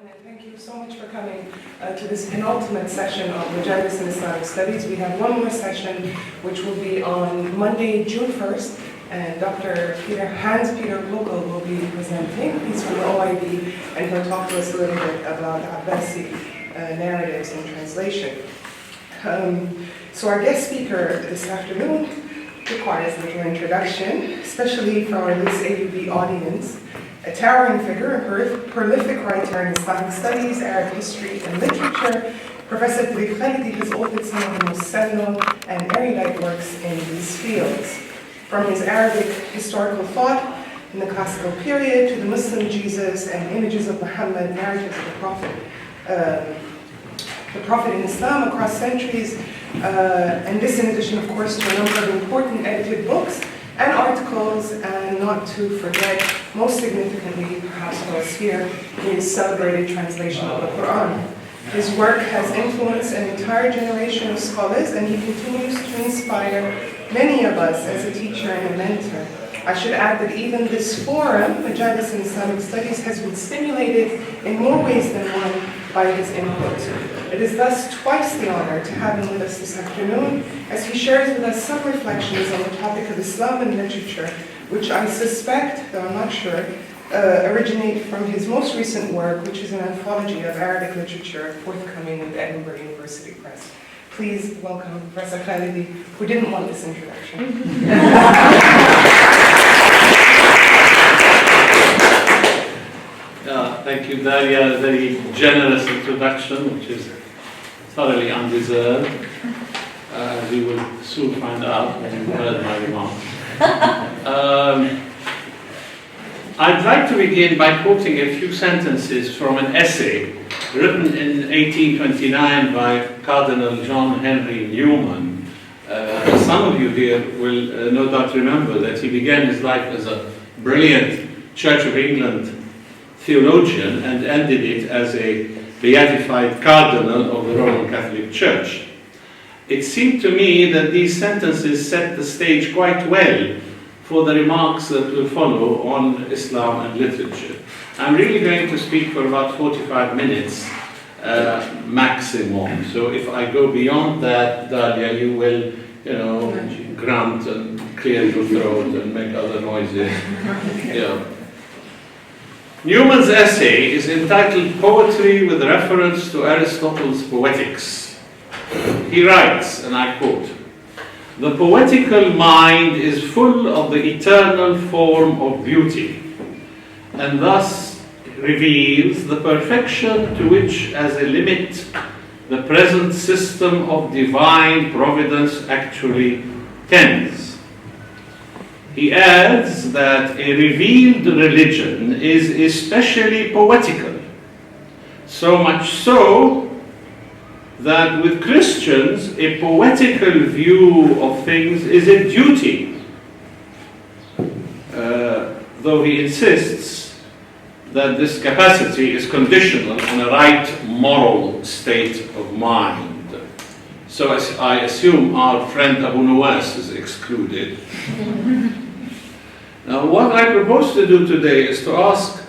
And thank you so much for coming to this penultimate session of Majalis in Islamic Studies. We have one more session which will be on Monday, June 1st, and Dr. Hans Peter Vogel will be presenting. He's from the OIB, and he'll talk to us a little bit about Abbasi narratives and translation. So our guest speaker this afternoon requires a little introduction, especially for this AUB audience. A towering figure, a prolific writer in Islamic studies, Arab history, and literature, Professor Tarif Khalidi has authored some of the most seminal and erudite works in these fields. From his Arabic historical thought in the classical period to the Muslim Jesus and images of Muhammad, narratives of the Prophet in Islam across centuries, and this in addition, of course, to a number of important edited books and articles, and not to forget, most significantly, perhaps for us here, his celebrated translation of the Quran. His work has influenced an entire generation of scholars, and he continues to inspire many of us as a teacher and a mentor. I should add that even this forum, Majalis in Islamic Studies, has been stimulated in more ways than one by his input. It is thus twice the honor to have him with us this afternoon as he shares with us some reflections on the topic of Islam and literature, which I suspect, though I'm not sure, originate from his most recent work, which is an anthology of Arabic literature forthcoming with Edinburgh University Press. Please welcome Professor Khalidi, who didn't want this introduction. Thank you, Daria. A very generous introduction, which is thoroughly undeserved, as you will soon find out when you've heard my remarks. I'd like to begin by quoting a few sentences from an essay written in 1829 by Cardinal John Henry Newman. Some of you here will no doubt remember that he began his life as a brilliant Church of England theologian and ended it as a beatified cardinal of the Roman Catholic Church. It seemed to me that these sentences set the stage quite well for the remarks that will follow on Islam and literature. I'm really going to speak for about 45 minutes maximum. So if I go beyond that, Dalia, you will, grunt and clear your throat and make other noises. Yeah. Newman's essay is entitled Poetry with Reference to Aristotle's Poetics. He writes, and I quote, "The poetical mind is full of the eternal form of beauty, and thus reveals the perfection to which, as a limit, the present system of divine providence actually tends." He adds that a revealed religion is especially poetical, so much so that with Christians a poetical view of things is a duty, though he insists that this capacity is conditional on a right moral state of mind. So I assume our friend Abu Nuwas is excluded. Now, what I propose to do today is to ask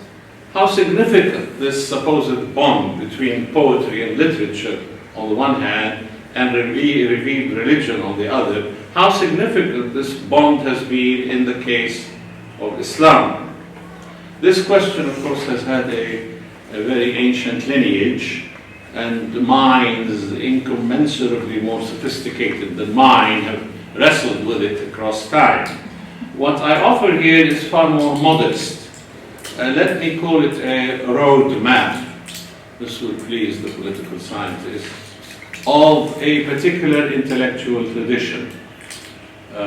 how significant this supposed bond between poetry and literature on the one hand and revealed religion on the other, how significant this bond has been in the case of Islam. This question, of course, has had a very ancient lineage, and minds incommensurably more sophisticated than mine have wrestled with it across time. What I offer here is far more modest. Let me call it a road map. This will please the political scientists, of a particular intellectual tradition.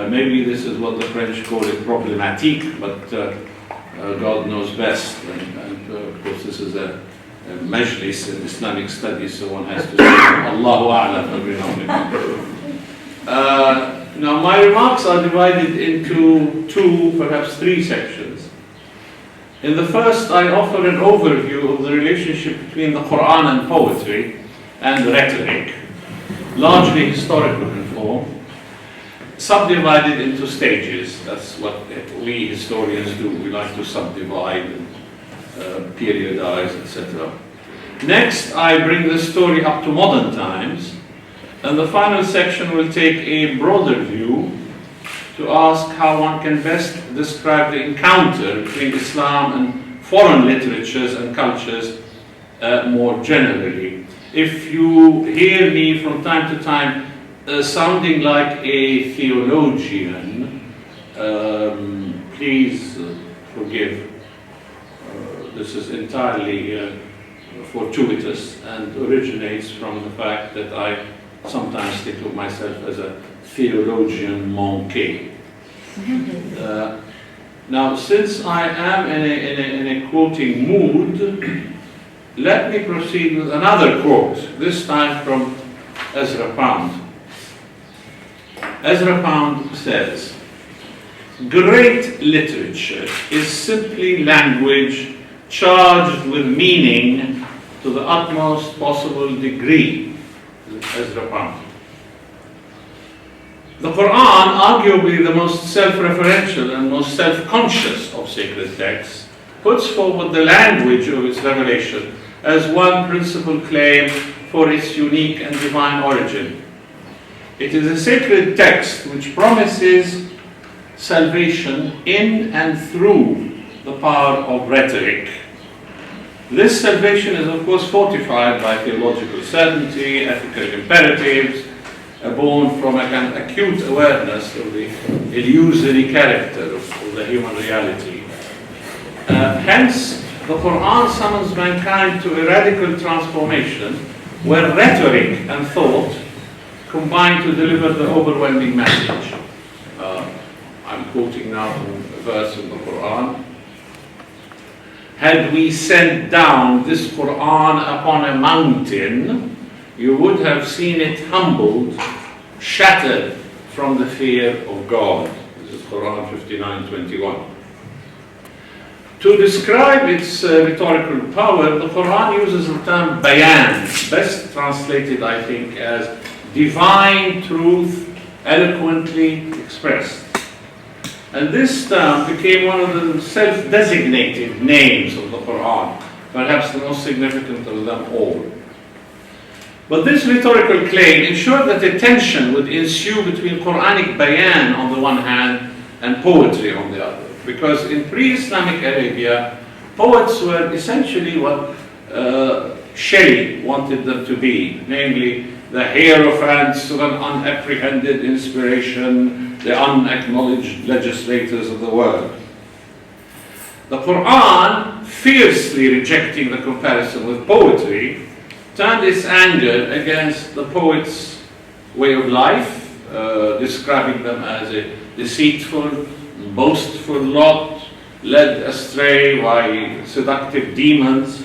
Maybe this is what the French call it problématique, but God knows best. And of course, this is a Majalis in Islamic studies, so one has to say Allahu A'lam every now and again. Now, my remarks are divided into two, perhaps three sections. In the first, I offer an overview of the relationship between the Quran and poetry and rhetoric, largely historical in form, subdivided into stages. That's what we historians do. We like to subdivide and periodize, etc. Next, I bring the story up to modern times, and the final section will take a broader view to ask how one can best describe the encounter between Islam and foreign literatures and cultures more generally. If you hear me from time to time sounding like a theologian, please forgive. This is entirely fortuitous and originates from the fact that I sometimes think of myself as a theologian manqué. Now, since I am in a quoting mood, let me proceed with another quote, this time from Ezra Pound. Ezra Pound says, "Great literature is simply language charged with meaning to the utmost possible degree." Ezra Pound. The Quran, arguably the most self-referential and most self-conscious of sacred texts, puts forward the language of its revelation as one principal claim for its unique and divine origin. It is a sacred text which promises salvation in and through the power of rhetoric. This salvation is, of course, fortified by theological certainty, ethical imperatives, born from an acute awareness of the illusory character of the human reality. Hence, the Quran summons mankind to a radical transformation where rhetoric and thought combine to deliver the overwhelming message. I'm quoting now from a verse in the Quran. "Had we sent down this Quran upon a mountain, you would have seen it humbled, shattered from the fear of God." This is Quran 59:21. To describe its rhetorical power, the Quran uses the term bayan, best translated, I think, as divine truth eloquently expressed. And this term became one of the self-designated names of the Quran, perhaps the most significant of them all. But this rhetorical claim ensured that a tension would ensue between Quranic bayan on the one hand and poetry on the other. Because in pre-Islamic Arabia, poets were essentially what Shelley wanted them to be, namely the hierophants of an unapprehended inspiration, the unacknowledged legislators of the world. The Quran, fiercely rejecting the comparison with poetry, turned its anger against the poets' way of life, describing them as a deceitful, boastful lot, led astray by seductive demons.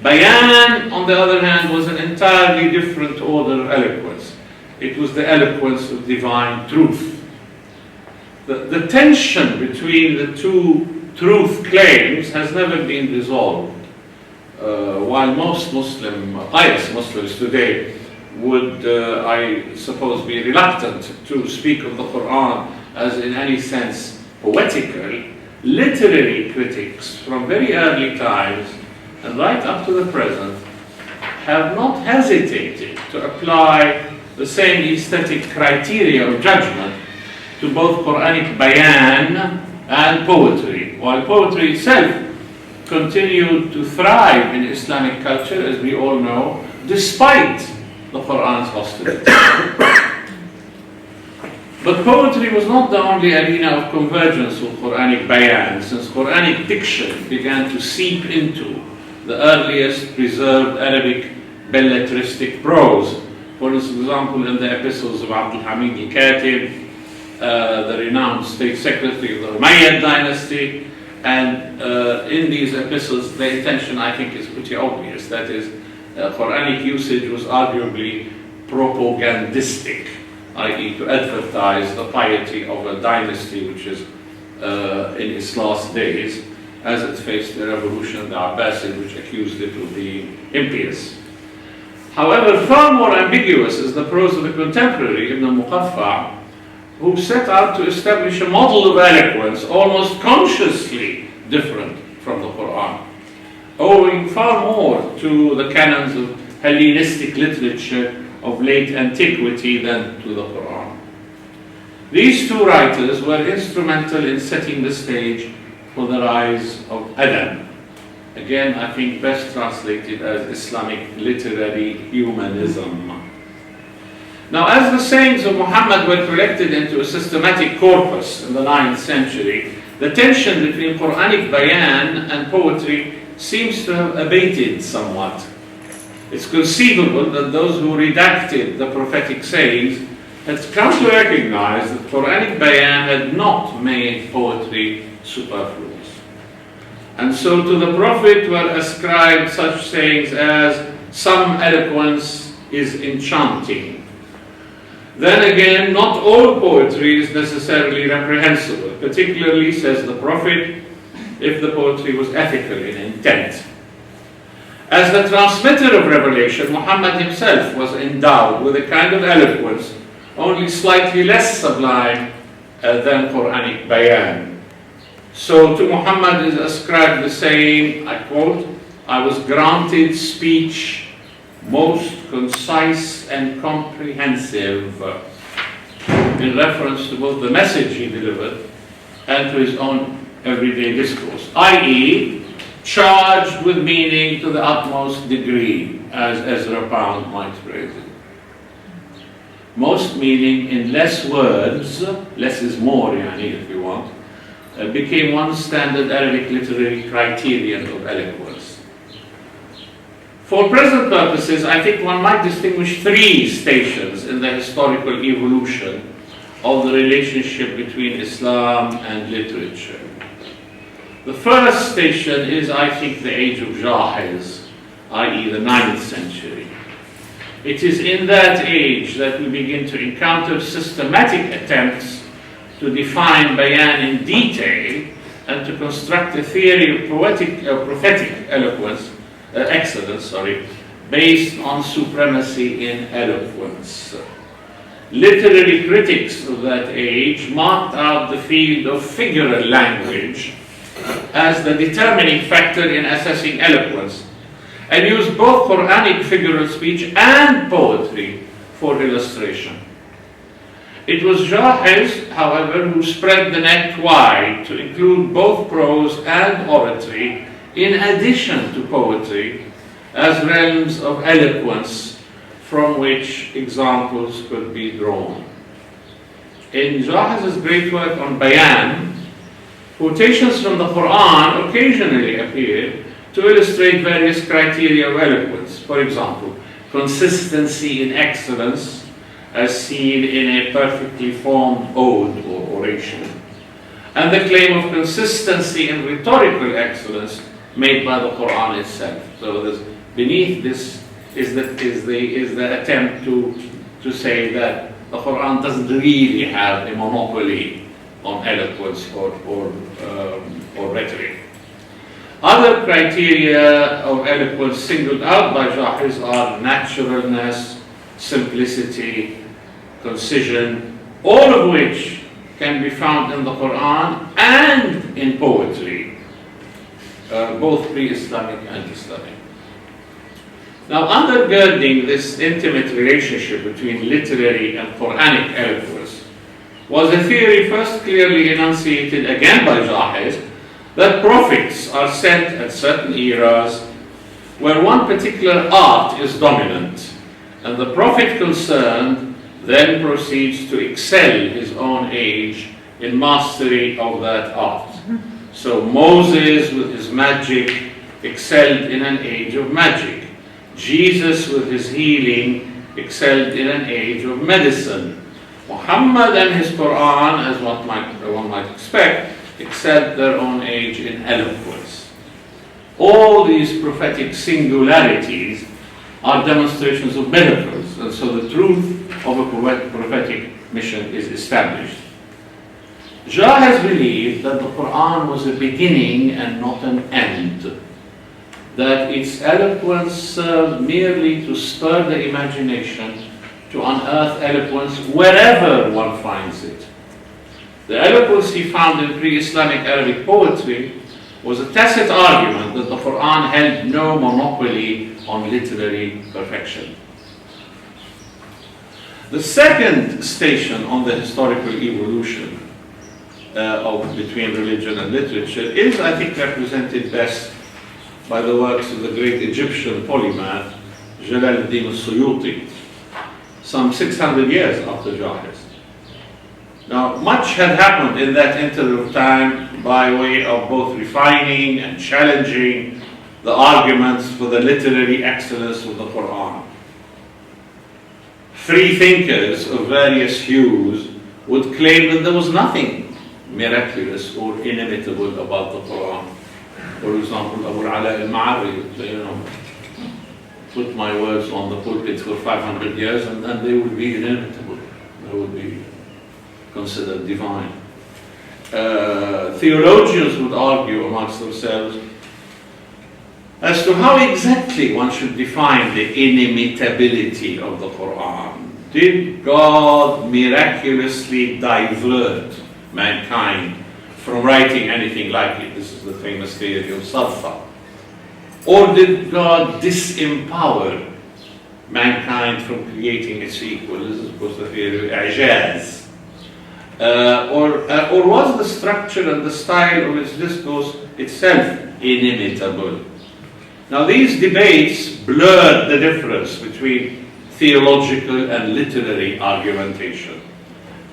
Bayan, on the other hand, was an entirely different order of eloquence. It was the eloquence of divine truth. The tension between the two truth claims has never been resolved. While most pious Muslims today would, I suppose, be reluctant to speak of the Quran as in any sense poetical, literary critics from very early times and right up to the present have not hesitated to apply the same aesthetic criteria of judgment to both Quranic bayan and poetry, while poetry itself continued to thrive in Islamic culture, as we all know, despite the Quran's hostility. But poetry was not the only arena of convergence with Quranic bayan, since Quranic diction began to seep into the earliest preserved Arabic belletristic prose. For example, in the epistles of Abdul Hamid al-Katib, the renowned state secretary of the Umayyad dynasty, and in these epistles, the intention, I think, is pretty obvious. That is, Quranic usage was arguably propagandistic, i.e. to advertise the piety of a dynasty which is in its last days, as it faced the revolution of the Abbasid, which accused it of being impious. However, far more ambiguous is the prose of a contemporary, Ibn al-Muqaffa, who set out to establish a model of eloquence almost consciously different from the Quran. owing far more to the canons of Hellenistic literature of late antiquity than to the Quran. These two writers were instrumental in setting the stage for the rise of Adam. Again, I think best translated as Islamic literary humanism. Now, as the sayings of Muhammad were collected into a systematic corpus in the 9th century, the tension between Quranic bayan and poetry seems to have abated somewhat. It's conceivable that those who redacted the prophetic sayings had come to recognize that Quranic bayan had not made poetry superfluous. And so to the Prophet were ascribed such sayings as, "Some eloquence is enchanting." Then again, not all poetry is necessarily reprehensible, particularly, says the Prophet, if the poetry was ethical in intent. As the transmitter of revelation, Muhammad himself was endowed with a kind of eloquence only slightly less sublime than Quranic bayan. So to Muhammad is ascribed the saying, I quote, "I was granted speech most concise and comprehensive," in reference to both the message he delivered and to his own everyday discourse, i.e., charged with meaning to the utmost degree, as Ezra Pound might phrase it. Most meaning in less words, less is more, if you want, became one standard Arabic literary criterion of eloquence. For present purposes, I think one might distinguish three stations in the historical evolution of the relationship between Islam and literature. The first station is, I think, the age of Jahiz, i.e. the 9th century. It is in that age that we begin to encounter systematic attempts to define bayan in detail and to construct a theory of prophetic excellence, based on supremacy in eloquence. Literary critics of that age marked out the field of figural language as the determining factor in assessing eloquence, and used both Quranic figural speech and poetry for illustration. It was Jahiz, however, who spread the net wide to include both prose and oratory, in addition to poetry, as realms of eloquence from which examples could be drawn. In Jahiz's great work on bayan, quotations from the Quran occasionally appear to illustrate various criteria of eloquence. For example, consistency in excellence, as seen in a perfectly formed ode or oration, and the claim of consistency in rhetorical excellence made by the Quran itself. So beneath this is the attempt to say that the Quran doesn't really have a monopoly on eloquence or rhetoric. Other criteria of eloquence singled out by Jahiz are naturalness, simplicity, concision, all of which can be found in the Quran and in poetry, both pre-Islamic and Islamic. Now, undergirding this intimate relationship between literary and Quranic eloquence was a theory first clearly enunciated again by Jahiz, that prophets are sent at certain eras where one particular art is dominant, and the prophet concerned then proceeds to excel his own age in mastery of that art. So Moses with his magic excelled in an age of magic. Jesus with his healing excelled in an age of medicine. Muhammad and his Quran, as one might expect, excelled their own age in eloquence. All these prophetic singularities are demonstrations of miracles, and so the truth of a prophetic mission is established. Jahiz believed that the Quran was a beginning and not an end, that its eloquence served merely to spur the imagination, to unearth eloquence wherever one finds it. The eloquence he found in pre-Islamic Arabic poetry was a tacit argument that the Quran held no monopoly on literary perfection. The second station on the historical evolution between religion and literature is, I think, represented best by the works of the great Egyptian polymath Jalaluddin al-Suyuti, some 600 years after Jahiz. Now, much had happened in that interval of time by way of both refining and challenging the arguments for the literary excellence of the Quran. Free thinkers of various hues would claim that there was nothing miraculous or inimitable about the Quran. For example, Abu Ala al-Ma'ari would, put my words on the pulpit for 500 years and then they would be inimitable. They would be considered divine. Theologians would argue amongst themselves as to how exactly one should define the inimitability of the Quran. Did God miraculously divert mankind from writing anything like it? This is the famous theory of Sadfa. Or did God disempower mankind from creating its equal? This is, of course, the theory of Ijaz. Or was the structure and the style of its discourse itself inimitable? Now, these debates blurred the difference between theological and literary argumentation,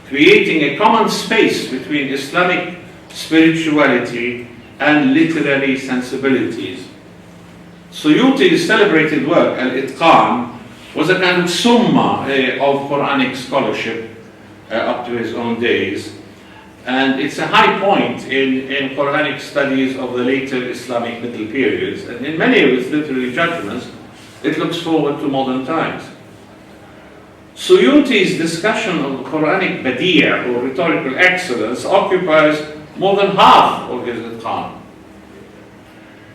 creating a common space between Islamic spirituality and literary sensibilities. Suyuti's celebrated work, Al-Itqan, was a kind of summa of Quranic scholarship up to his own days. And it's a high point in Quranic studies of the later Islamic middle periods. And in many of its literary judgments, it looks forward to modern times. Suyuti's discussion of Quranic badi' or rhetorical excellence occupies more than half of his Itqan.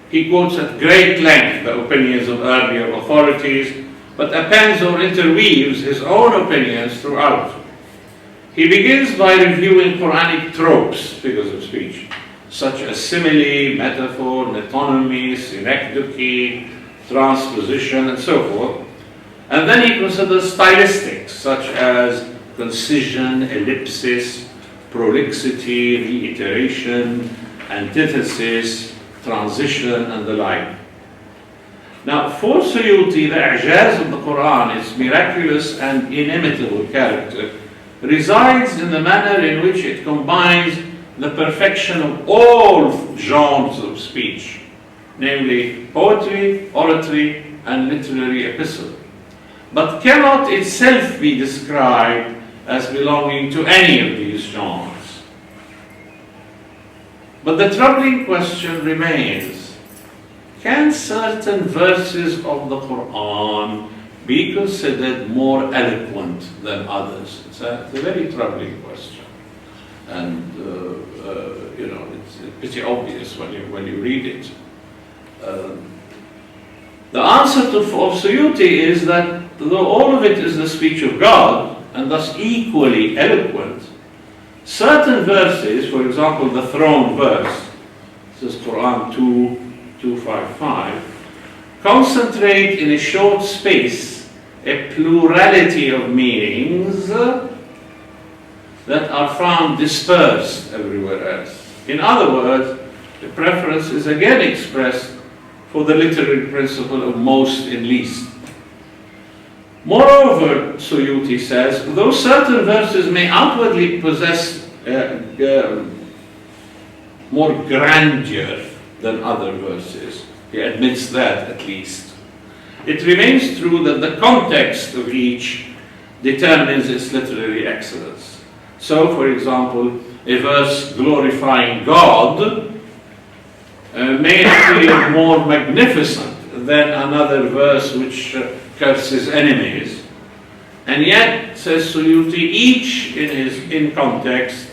He quotes at great length the opinions of earlier authorities, but appends or interweaves his own opinions throughout. He begins by reviewing Quranic tropes, figures of speech, such as simile, metaphor, metonymy, synecdoche, transposition, and so forth. And then he considers stylistics, such as concision, ellipsis, prolixity, reiteration, antithesis, transition, and the like. Now, for Suyuti, the i'jaz of the Quran, its miraculous and inimitable character, resides in the manner in which it combines the perfection of all genres of speech, namely poetry, oratory, and literary epistle, but cannot itself be described as belonging to any of these genres. But the troubling question remains: can certain verses of the Quran be considered more eloquent than others? It's a very troubling question, and it's pretty obvious when you read it. The answer of Suyuti is that though all of it is the speech of God and thus equally eloquent, certain verses, for example, the throne verse, this is Quran 2:255, concentrate in a short space a plurality of meanings that are found dispersed everywhere else. In other words, the preference is again expressed for the literary principle of most and least. Moreover, Suyuti says, though certain verses may outwardly possess more grandeur than other verses, he admits that at least, it remains true that the context of each determines its literary excellence. So, for example, a verse glorifying God may appear more magnificent than another verse which curses enemies. And yet, says Suyuti, each in context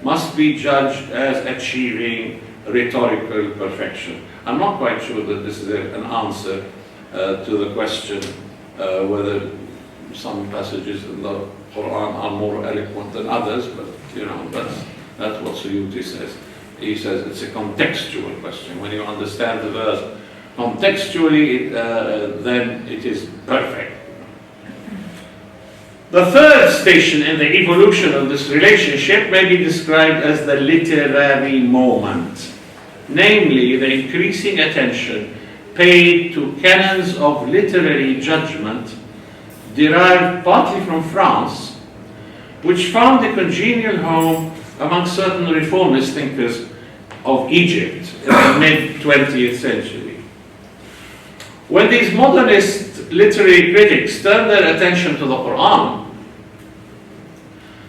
must be judged as achieving rhetorical perfection. I'm not quite sure that this is an answer to the question whether some passages in the Quran are more eloquent than others, but that's what Suyuti says. he says it's a contextual question. When you understand the verse contextually, then it is perfect. The third station in the evolution of this relationship may be described as the literary moment, namely the increasing attention paid to canons of literary judgment derived partly from France, which found a congenial home among certain reformist thinkers of Egypt in the mid-20th century. When these modernist literary critics turned their attention to the Quran,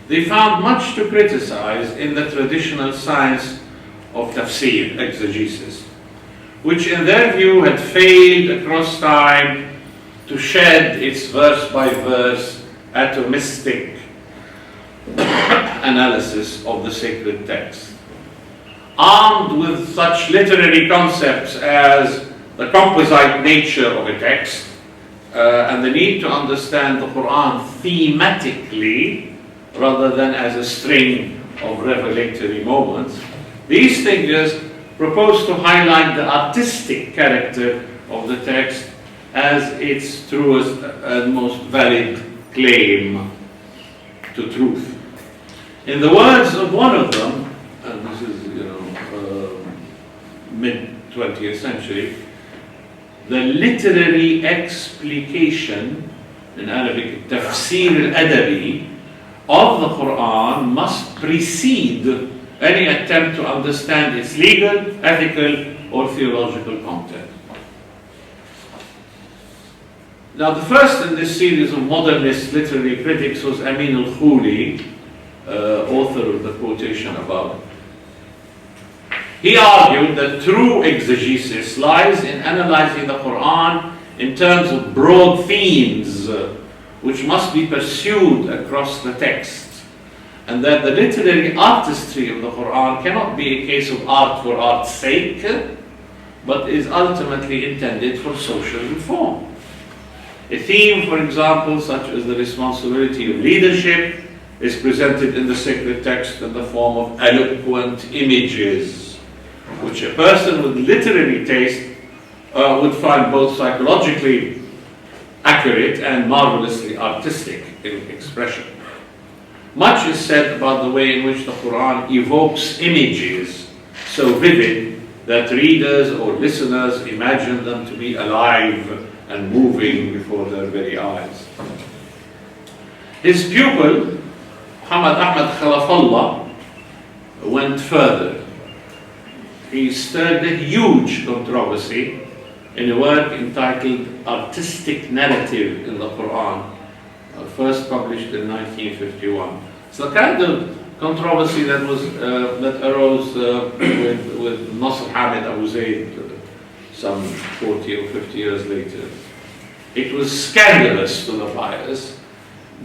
they found much to criticize in the traditional science of tafsir, exegesis, which in their view had failed across time to shed its verse-by-verse atomistic analysis of the sacred text. Armed with such literary concepts as the composite nature of a text and the need to understand the Quran thematically rather than as a string of revelatory moments, these thinkers propose to highlight the artistic character of the text as its truest and most valid claim to truth. In the words of one of them, and this is mid-20th century, the literary explication, in Arabic tafsir al-adabi, of the Quran must precede any attempt to understand its legal, ethical, or theological content. Now, the first in this series of modernist literary critics was Amin al-Khuli, author of the quotation above. He argued that true exegesis lies in analyzing the Quran in terms of broad themes which must be pursued across the text, and that the literary artistry of the Quran cannot be a case of art for art's sake, but is ultimately intended for social reform. A theme, for example, such as the responsibility of leadership, is presented in the sacred text in the form of eloquent images, which a person with literary taste would find both psychologically accurate and marvelously artistic in expression. Much is said about the way in which the Quran evokes images so vivid that readers or listeners imagine them to be alive and moving before their very eyes. His pupil, Muhammad Ahmad Khalafallah, went further. He stirred a huge controversy in a work entitled Artistic Narrative in the Quran, first published in 1951. It's the kind of controversy that arose with Nasr Hamid Abu Zayd some 40 or 50 years later. It was scandalous to the pious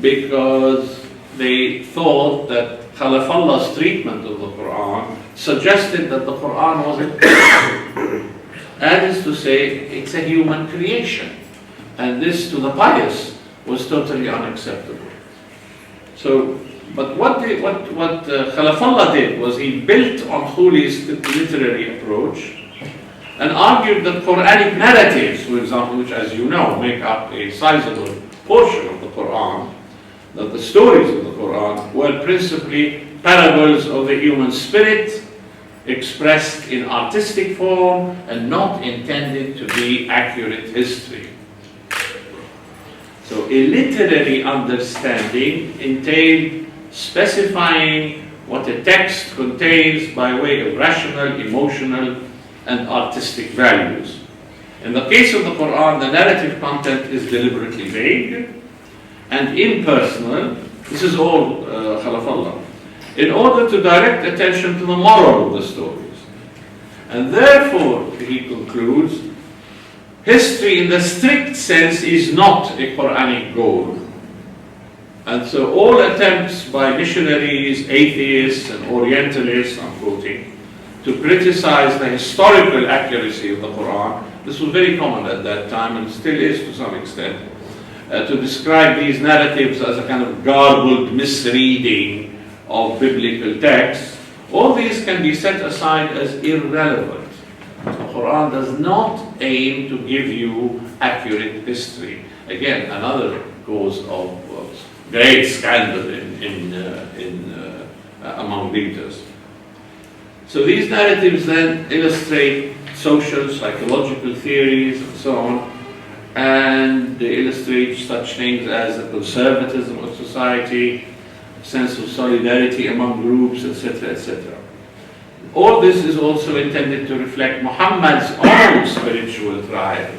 because they thought that Khalafallah's treatment of the Quran suggested that the Quran was a that is to say, it's a human creation, and this to the pious was totally unacceptable. So, but what Khalafallah did was he built on Khuli's literary approach and argued that Quranic narratives, for example, which as you know make up a sizable portion of the Quran, that the stories of the Quran were principally parables of the human spirit expressed in artistic form and not intended to be accurate history. So a literary understanding entailed specifying what a text contains by way of rational, emotional, and artistic values. In the case of the Quran, the narrative content is deliberately vague and impersonal. This is all Khalafallah, in order to direct attention to the moral of the stories. And therefore, he concludes, history in the strict sense is not a Quranic goal. And so all attempts by missionaries, atheists, and Orientalists, I'm quoting, to criticize the historical accuracy of the Quran, this was very common at that time and still is to some extent, to describe these narratives as a kind of garbled misreading of biblical texts, All these can be set aside as irrelevant. The Quran does not aim to give you accurate history. Again, another cause of great scandal among readers. So these narratives then illustrate social, psychological theories and so on, and they illustrate such things as the conservatism of society, sense of solidarity among groups, etc., etc. All this is also intended to reflect Muhammad's own spiritual trials.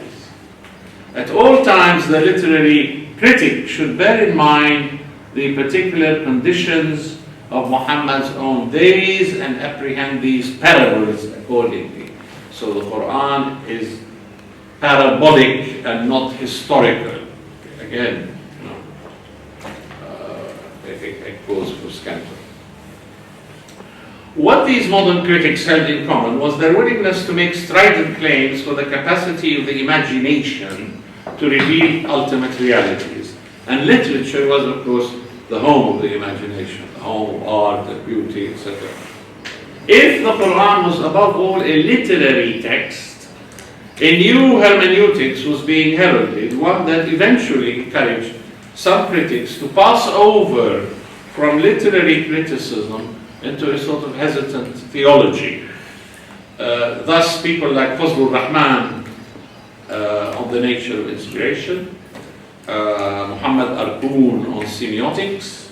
At all times, the literary critic should bear in mind the particular conditions of Muhammad's own days and apprehend these parables accordingly. So the Quran is parabolic and not historical. Again, a cause for scandal. What these modern critics held in common was their willingness to make strident claims for the capacity of the imagination to reveal ultimate realities. And literature was, of course, the home of the imagination, the home of art and beauty, etc. If the Quran was above all a literary text, a new hermeneutics was being heralded, one that eventually encouraged some critics to pass over from literary criticism into a sort of hesitant theology. Thus, people like Fazlur Rahman on the nature of inspiration, Muhammad Arkoun on semiotics,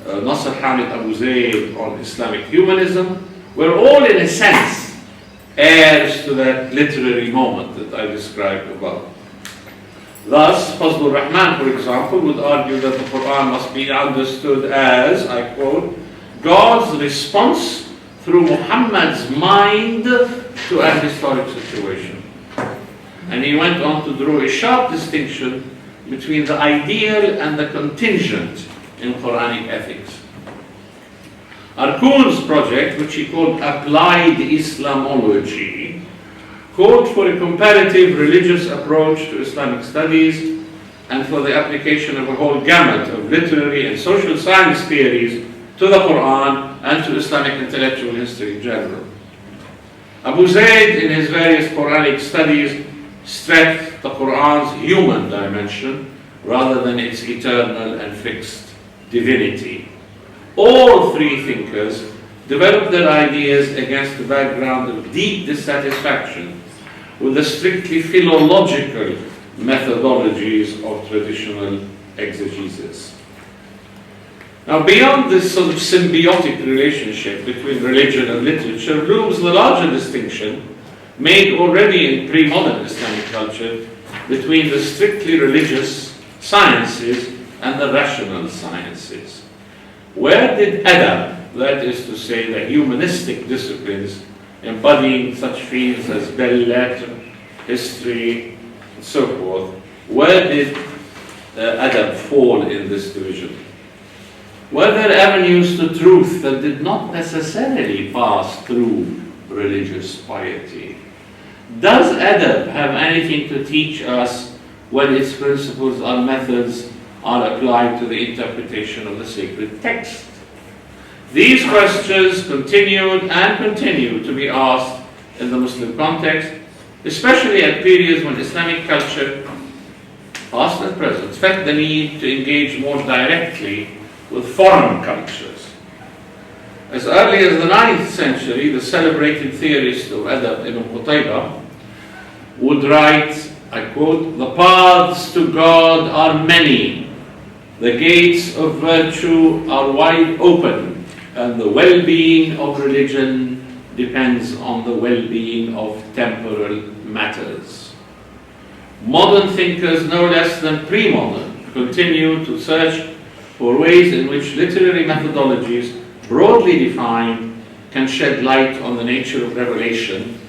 Nasser Hamid Abu Zaid on Islamic humanism, were all in a sense heirs to that literary moment that I described above. Thus, Fazlur Rahman, for example, would argue that the Quran must be understood as, I quote, God's response through Muhammad's mind to an historic situation. And he went on to draw a sharp distinction between the ideal and the contingent in Quranic ethics. Arkoun's project, which he called Applied Islamology, called for a comparative religious approach to Islamic studies and for the application of a whole gamut of literary and social science theories to the Quran and to Islamic intellectual history in general. Abu Zaid, in his various Quranic studies, stressed the Quran's human dimension rather than its eternal and fixed divinity. All three thinkers developed their ideas against the background of deep dissatisfaction with the strictly philological methodologies of traditional exegesis. Now, beyond this sort of symbiotic relationship between religion and literature looms the larger distinction made already in pre-modern Islamic culture between the strictly religious sciences and the rational sciences. Where did adab, that is to say the humanistic disciplines embodying such fields as belles-lettres, history, and so forth, where did adab fall in this division? Were there avenues to truth that did not necessarily pass through religious piety? Does adab have anything to teach us when its principles or methods are applied to the interpretation of the sacred text? These questions continued and continue to be asked in the Muslim context, especially at periods when Islamic culture, past and present, felt the need to engage more directly with foreign cultures. As early as the 9th century, the celebrated theorist of adab Ibn Qutayba would write, I quote, "The paths to God are many, the gates of virtue are wide open, and the well-being of religion depends on the well-being of temporal matters." Modern thinkers, no less than pre-modern, continue to search for ways in which literary methodologies, broadly defined, can shed light on the nature of revelation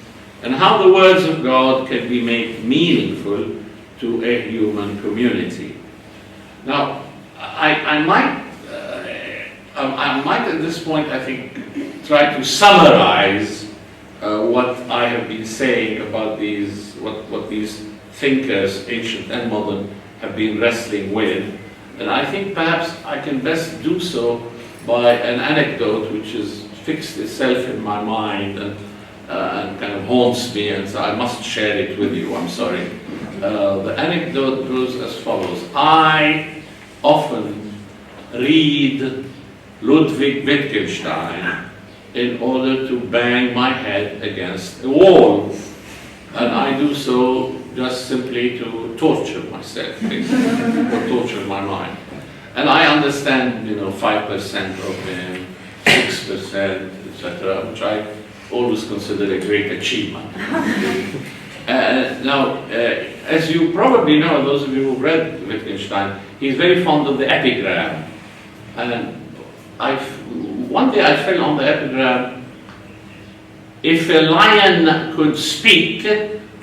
and how the words of God can be made meaningful to a human community. Now, I might at this point, I think, try to summarize what I have been saying about these, what these thinkers, ancient and modern, have been wrestling with. And I think perhaps I can best do so by an anecdote which is fixed itself in my mind and kind of haunts me, and so I must share it with you. I'm sorry. The anecdote goes as follows. I often read Ludwig Wittgenstein in order to bang my head against a wall. And I do so just simply to torture myself, basically, or torture my mind. And I understand, 5% of him, 6%, etc., which I always consider a great achievement. Now, as you probably know, those of you who've read Wittgenstein, he's very fond of the epigram. And one day I fell on the epigram: if a lion could speak,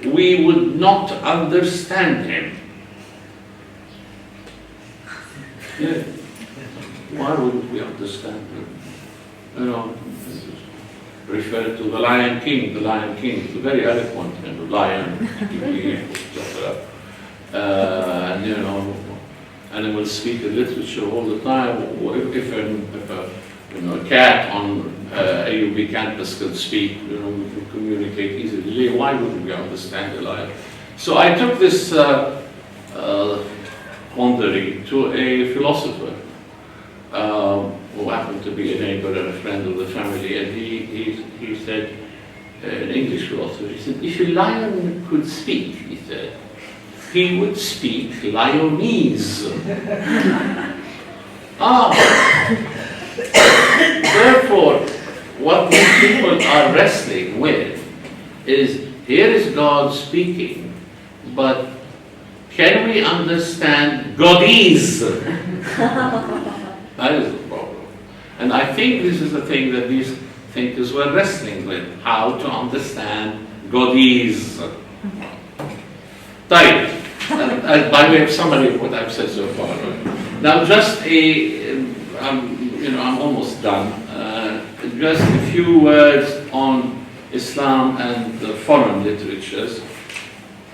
we would not understand him. Yeah. Why wouldn't we understand him? Refer to the Lion King. The Lion King is a very eloquent kind of lion, etc. And animals speak in literature all the time. If a cat on AUB campus can speak, we can communicate easily. Why wouldn't we understand a lion? So I took this quandary to a philosopher who happened to be a neighbor and a friend of the family, and he said, an English philosopher, he said, if a lion could speak, he said, he would speak Lionese. Therefore, what these people are wrestling with is, here is God speaking, but can we understand Godese? That is the problem. And I think this is the thing that these thinkers were wrestling with, how to understand Godese. Tarif. By way of summary of what I've said so far. Now, just I'm almost done. Just a few words on Islam and the foreign literatures.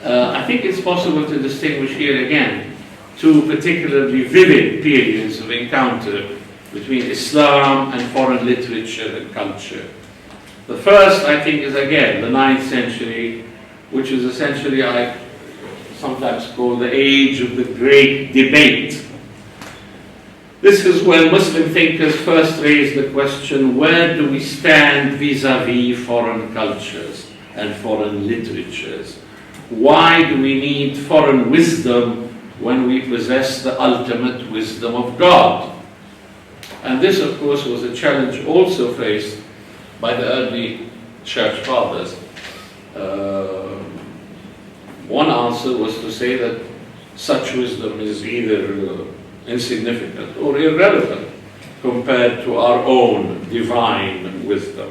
I think it's possible to distinguish here again two particularly vivid periods of encounter between Islam and foreign literature and culture. The first, I think, is again the 9th century, which is essentially, I sometimes call the age of the great debate. This is when Muslim thinkers first raised the question, where do we stand vis-à-vis foreign cultures and foreign literatures? Why do we need foreign wisdom when we possess the ultimate wisdom of God? And this, of course, was a challenge also faced by the early church fathers. One answer was to say that such wisdom is either insignificant or irrelevant compared to our own divine wisdom.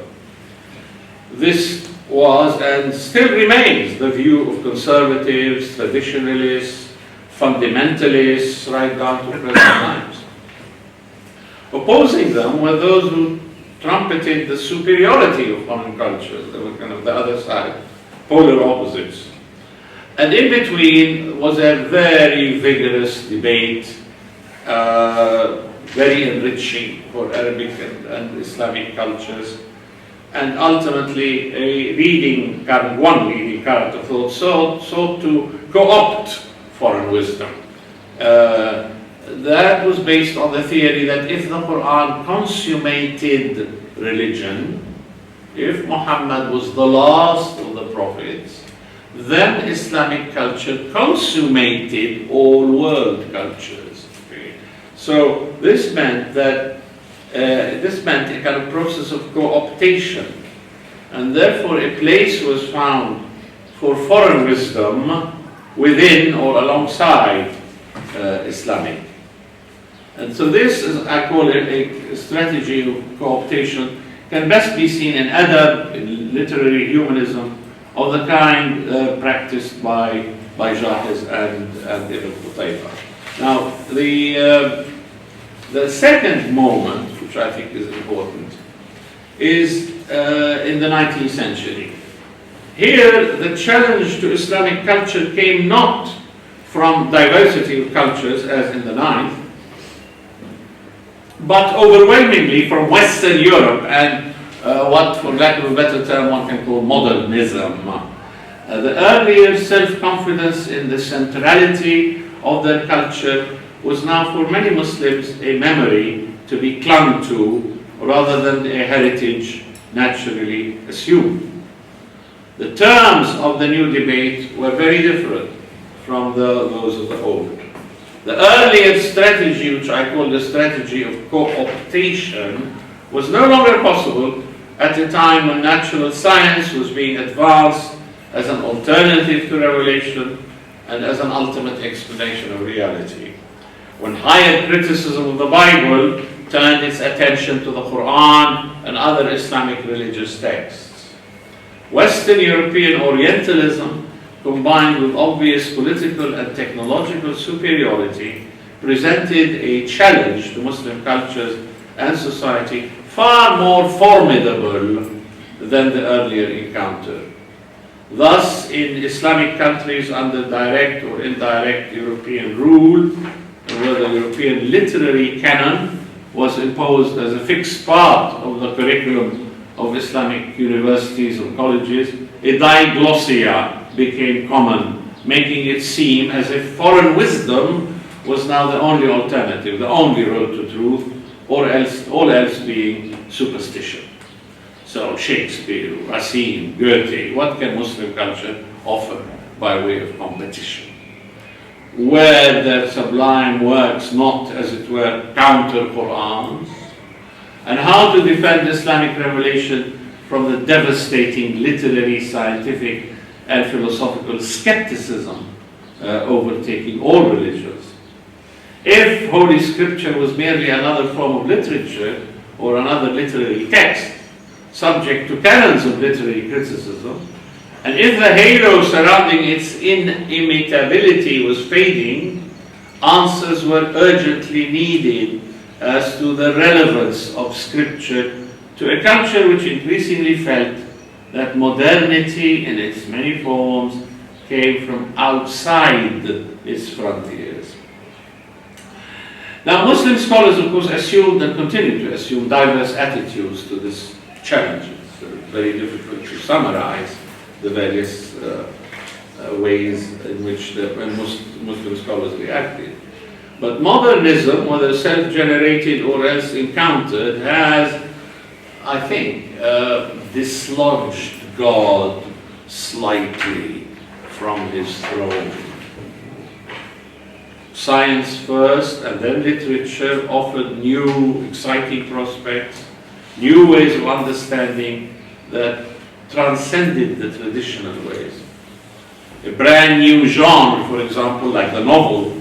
This was and still remains the view of conservatives, traditionalists, fundamentalists, right down to present times. Opposing them were those who trumpeted the superiority of foreign cultures. They were kind of the other side, polar opposites. And in between was a very vigorous debate, very enriching for Arabic and Islamic cultures, and ultimately one leading current of thought sought to co-opt foreign wisdom. That was based on the theory that if the Quran consummated religion, if Muhammad was the last of the prophets, then Islamic culture consummated all world cultures. Okay. So this meant that a kind of process of co-optation, and therefore a place was found for foreign wisdom within or alongside Islamic. And so this is, I call it a strategy of co-optation, can best be seen in adab, in literary humanism, of the kind practiced by Jahiz and Ibn Qutayba. Now, the second moment, which I think is important, is in the 19th century. Here, the challenge to Islamic culture came not from diversity of cultures, as in the 9th, but overwhelmingly from Western Europe and what, for lack of a better term, one can call modernism. The earlier self-confidence in the centrality of their culture was now for many Muslims a memory to be clung to rather than a heritage naturally assumed. The terms of the new debate were very different from those of the old. The earlier strategy, which I call the strategy of co-optation, was no longer possible at a time when natural science was being advanced as an alternative to revelation and as an ultimate explanation of reality. When higher criticism of the Bible turned its attention to the Quran and other Islamic religious texts. Western European Orientalism, combined with obvious political and technological superiority, presented a challenge to Muslim cultures and society far more formidable than the earlier encounter. Thus, in Islamic countries under direct or indirect European rule, where the European literary canon was imposed as a fixed part of the curriculum of Islamic universities and colleges, a diglossia became common, making it seem as if foreign wisdom was now the only alternative, the only road to truth, or else, all else being superstition. So Shakespeare, Racine, Goethe, what can Muslim culture offer by way of competition? Were their sublime works not, as it were, counter-Qur'ans? And how to defend Islamic revelation from the devastating literary, scientific, and philosophical skepticism overtaking all religions? If Holy Scripture was merely another form of literature or another literary text, subject to canons of literary criticism, and if the halo surrounding its inimitability was fading, answers were urgently needed as to the relevance of Scripture to a culture which increasingly felt that modernity in its many forms came from outside its frontiers. Now, Muslim scholars, of course, assumed and continue to assume diverse attitudes to this challenge. It's very difficult to summarize the various ways in which the Muslim scholars reacted. But modernism, whether self-generated or else encountered, has, I think, dislodged God slightly from his throne. Science first and then literature offered new, exciting prospects, new ways of understanding that transcended the traditional ways. A brand new genre, for example, like the novel,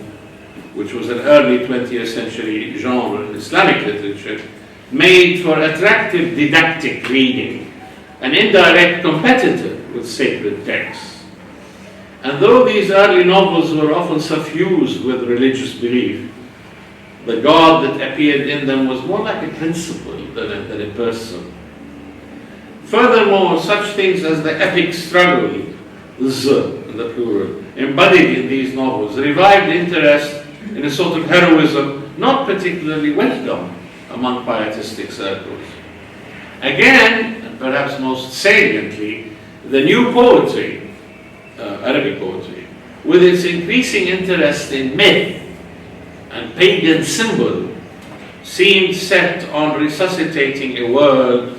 which was an early 20th century genre in Islamic literature, made for attractive didactic reading, an indirect competitor with sacred texts. And though these early novels were often suffused with religious belief, the God that appeared in them was more like a principle than a person. Furthermore, such things as the epic struggle, in the plural, embodied in these novels, revived interest in a sort of heroism not particularly welcome among pietistic circles. Again, and perhaps most saliently, the new poetry, Arabic poetry, with its increasing interest in myth and pagan symbol, seemed set on resuscitating a world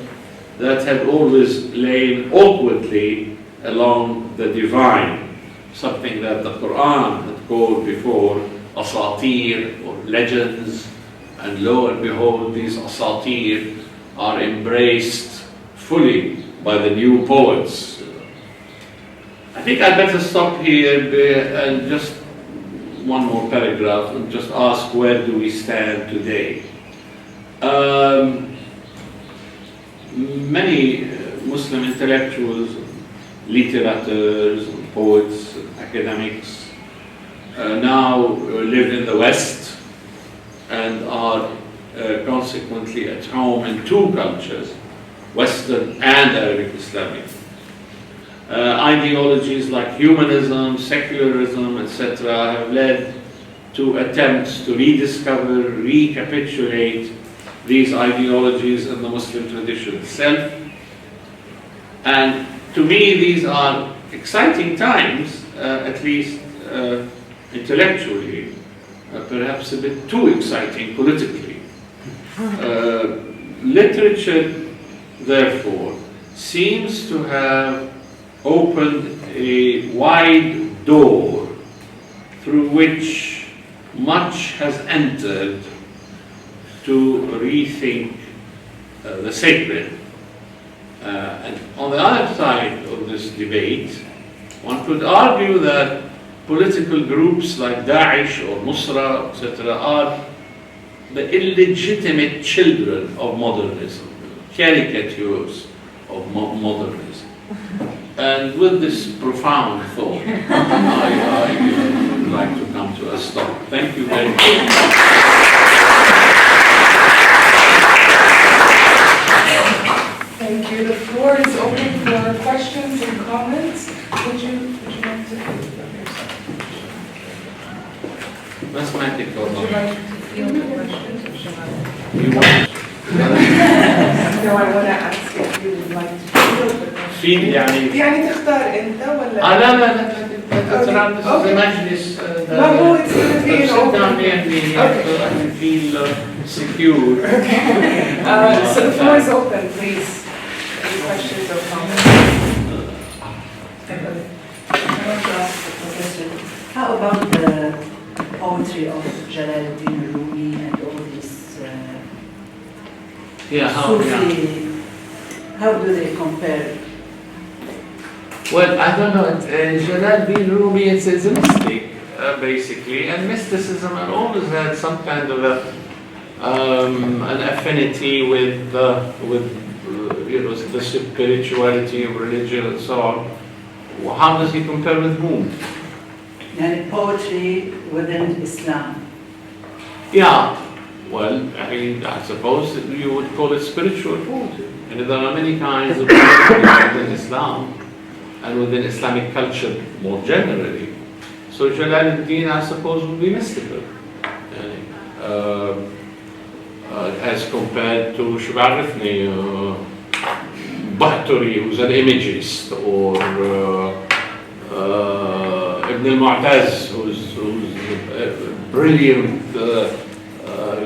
that had always lain awkwardly along the divine, something that the Quran had called before asatir, or legends, and lo and behold, these asatir are embraced fully by the new poets. I think I'd better stop here and just one more paragraph and just ask, where do we stand today? Many Muslim intellectuals, literateurs, poets, academics now live in the West and are consequently at home in two cultures, Western and Arabic Islamic. Ideologies like humanism, secularism, etc. have led to attempts to rediscover, recapitulate these ideologies in the Muslim tradition itself. And to me, these are exciting times, at least intellectually, perhaps a bit too exciting politically. Literature, therefore, seems to have opened a wide door through which much has entered to rethink the sacred. And on the other side of this debate, one could argue that political groups like Daesh or Nusra, etc., are the illegitimate children of modernism, caricatures of modernism. And with this profound thought, I would like to come to a stop. Thank you very much. Thank you. The floor is open for questions and comments. Would you like to field yourself? Mathematical Would you knowledge. like to field the questions, or shall I? You want? No, I want to ask if you would like to field the questions. فيل يعني يعني تختار انت ولا؟ لا لا لا that's around this is the Majalis. No, it's going to be an sit open. down here and Okay. I can feel secure. Okay. So the floor is open, please. Any questions or comments? I want to ask a question. How about the poetry of Jalaluddin Rumi and all these Sufi? How do they compare? Well, I don't know. Jalaluddin Rumi, it's a mystic, basically, and mysticism had always had some kind of an affinity with you know, the spirituality of religion and so on. How does he compare with whom? And poetry within Islam. Yeah, well, I suppose that you would call it spiritual poetry. And there are many kinds of poetry within Islam and within Islamic culture more generally. So Jalaluddin, I suppose, would be mystical. As compared to Shubarifni, Bahturi, who's an imagist, or Ibn al-Mu'taz, who's a brilliant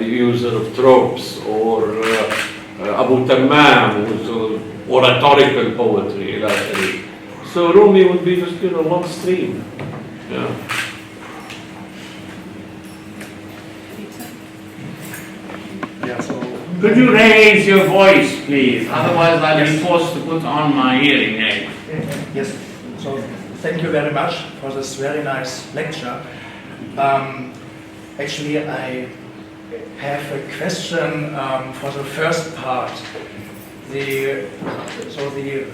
user of tropes, or Abu Tammam, who's oratorical poetry. So Rumi would be just, one stream. Yeah. Yeah, so Could you raise your voice, please? Otherwise, I'll be forced to put on my hearing aid. yes, so thank you very much for this very nice lecture. Actually, I have a question for the first part. The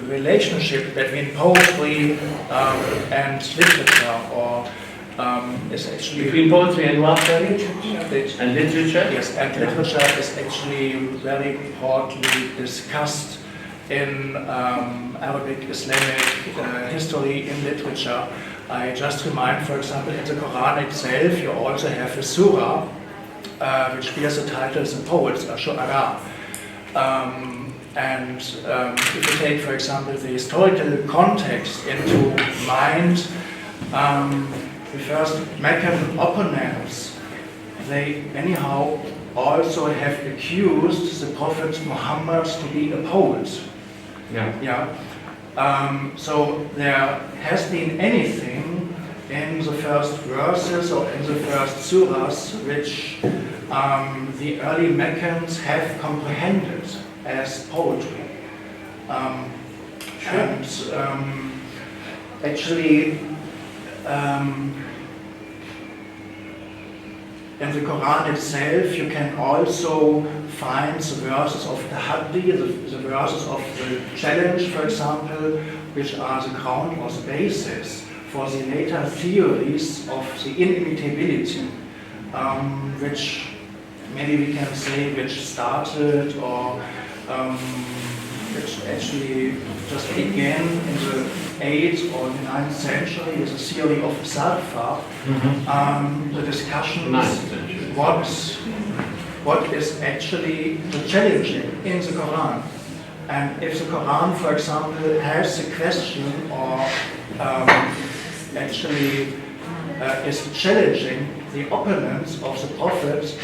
relationship between poetry and literature, or is actually Between poetry and what? literature. And literature? Yes, and literature is actually very broadly discussed in Arabic, Islamic history in literature. I just remind, for example, in the Quran itself, you also have a surah which bears the title "The Poets," Shu'ara. And if you take, for example, the historical context into mind, the first Meccan opponents, they anyhow also have accused the Prophet Muhammad to be a poet. Yeah. So there has been anything in the first verses or in the first surahs which the early Meccans have comprehended as poetry. And actually, in the Quran itself, you can also find the verses of the Haddi, the verses of the challenge, for example, which are the ground or the basis for the later theories of the inimitability, which maybe we can say which started or which actually just began in the 8th or the 9th century with the theory of Sarfa. The discussions, what is actually the challenging in the Quran. And if the Quran, for example, has the question or actually is challenging the opponents of the Prophet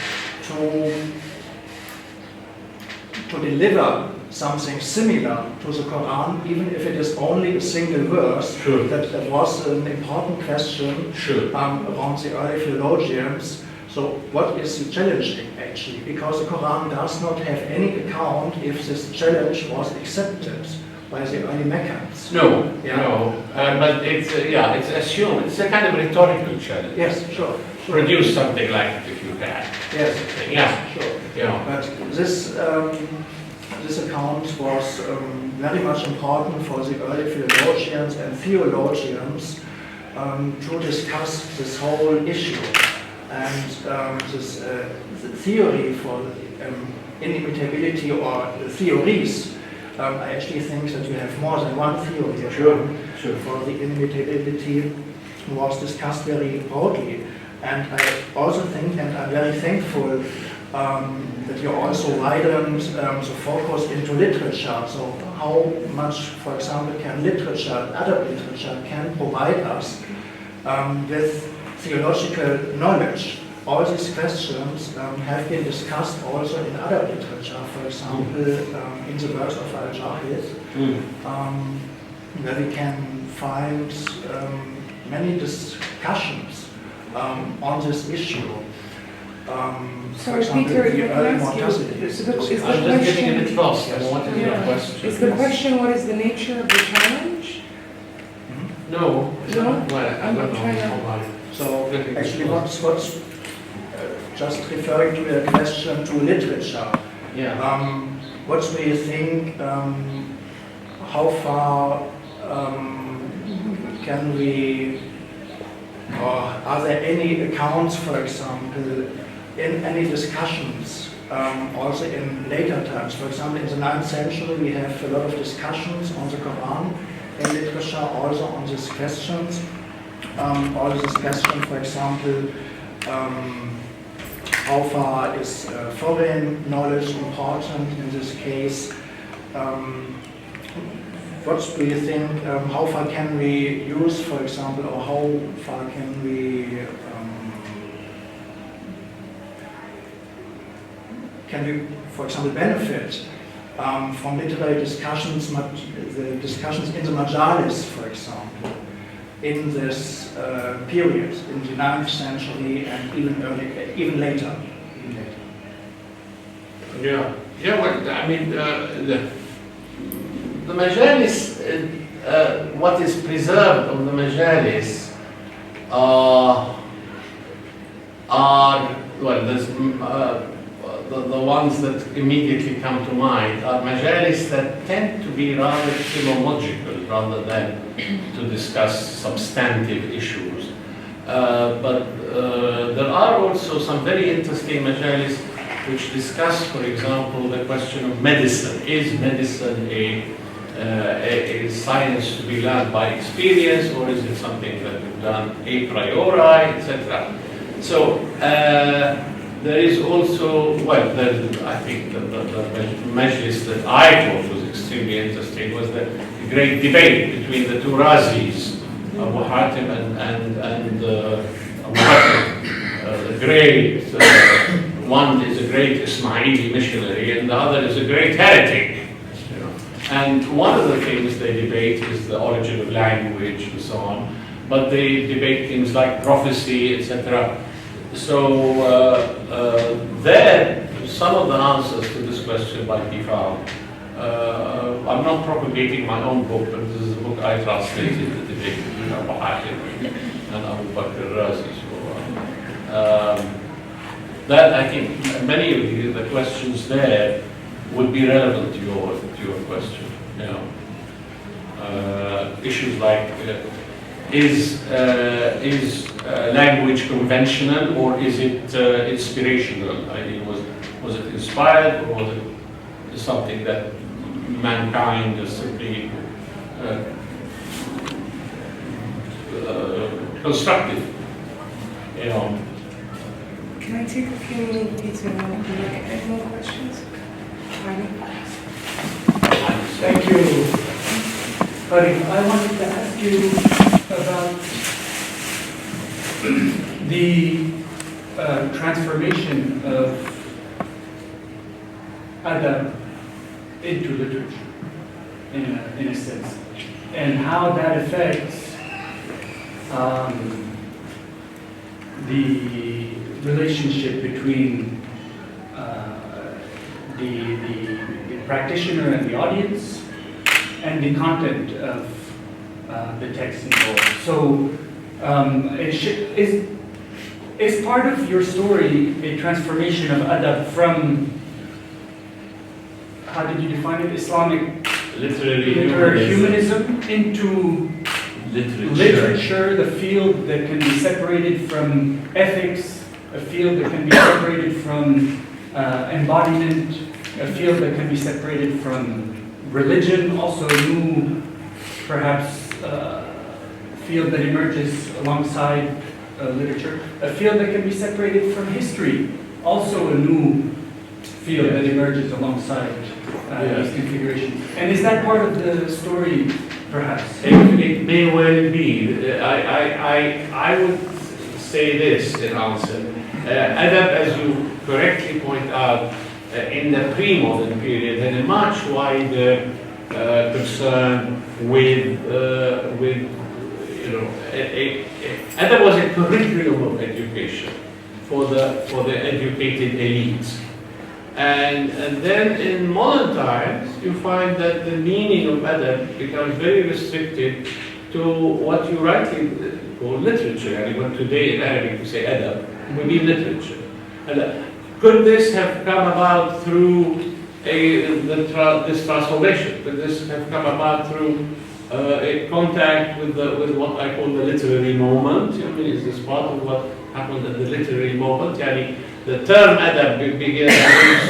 to deliver something similar to the Quran, even if it is only a single verse. Sure. That was an important question around the early theologians. So what is the challenging actually? Because the Quran does not have any account if this challenge was accepted by the early Meccans. No, Yeah. no, but it's it's assumed. It's a kind of rhetorical challenge. Yes, sure. Produce something like it if you can. Yes, Yeah. sure. Yeah. But this account was very much important for the early theologians and theologians to discuss this whole issue. And this the theory for inimitability or the theories, I actually think that you have more than one theory for the inimitability was discussed very broadly. And I also think, and I'm very thankful, that you also widened the focus into literature. So how much, for example, can literature, adult literature, can provide us with theological knowledge? All these questions have been discussed also in other literature, for example, in the works of Al-Jahid, where we can find many discussions on this issue. Sorry, Peter, if I can ask you, is the I'm just getting a bit lost. I wanted your question. Is the question what is the nature of the challenge? No. No? Well, I I'm don't trying to- know. So actually what's just referring to the question to literature. Yeah. What do you think, how far can we, or are there any accounts, for example, in any discussions, also in later times? For example, in the 9th century we have a lot of discussions on the Quran in literature, also on these questions. All this question, for example, how far is foreign knowledge important in this case? What do you think, how far can we use, for example, or how far can we for example, benefit from literary discussions, the discussions in the Majalis, for example, in this period, in the 9th century and even later. Yeah. Yeah. Well, I mean, the Majalis, what is preserved of the Majalis are well, there's the ones that immediately come to mind are Majalis that tend to be rather philological rather than to discuss substantive issues. But there are also some very interesting Majalis which discuss, for example, the question of medicine. Is medicine a science to be learned by experience, or is it something that is done a priori, etc.? So there is also, well, I think the Majlis that I thought was extremely interesting was the great debate between the two Razis, Abu Hatim and Abu Bakr, the great, one is a great Ismaili missionary and the other is a great heretic. You know. And one of the things they debate is the origin of language and so on, but they debate things like prophecy, etc. So there, some of the answers to this question might be found. I'm not propagating my own book, but this is a book I translated, the debate between Abu Hatim and Abu Bakr Razi. So, that I think many of the questions there would be relevant to your question. You know, issues like is language conventional or is it inspirational? I mean, was it inspired or was it something that mankind is simply constructed? You know. Can I take a few minutes to any more questions? Thank you. Tarif, I wanted to ask you about the transformation of adab into literature, in a sense, and how that affects the relationship between the practitioner and the audience, and the content of the text involved. So, is part of your story a transformation of adab from, how did you define it, Islamic Literary humanism into literature, the field that can be separated from ethics, a field that can be separated from embodiment, a field that can be separated from religion, also a new, perhaps, field that emerges alongside literature, a field that can be separated from history, also a new field that emerges alongside these configurations. And is that part of the story, perhaps? It may well be. I would say this in answer. Adab, as you correctly point out, in the pre-modern period had a much wider concern with adab was a curriculum of education for the educated elites. And then in modern times, you find that the meaning of adab becomes very restricted to what you rightly call literature. And even today in Arabic, we say adab, we mean literature. And could this have come about through this transformation? Could this have come about through a contact with what I call the literary moment? I mean, is this part of what happened at the literary moment? The term adab begins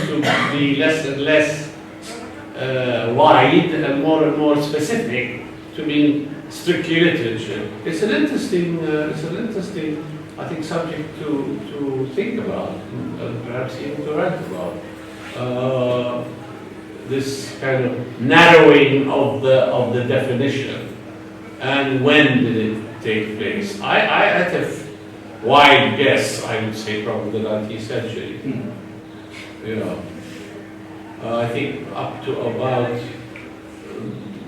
to be less and less wide and more specific to mean strictly literature. It's an interesting, I think, subject to think about, and perhaps even to write about. This kind of narrowing of the definition, and when did it take place? At a wide guess, I would say probably the 19th century. I think up to about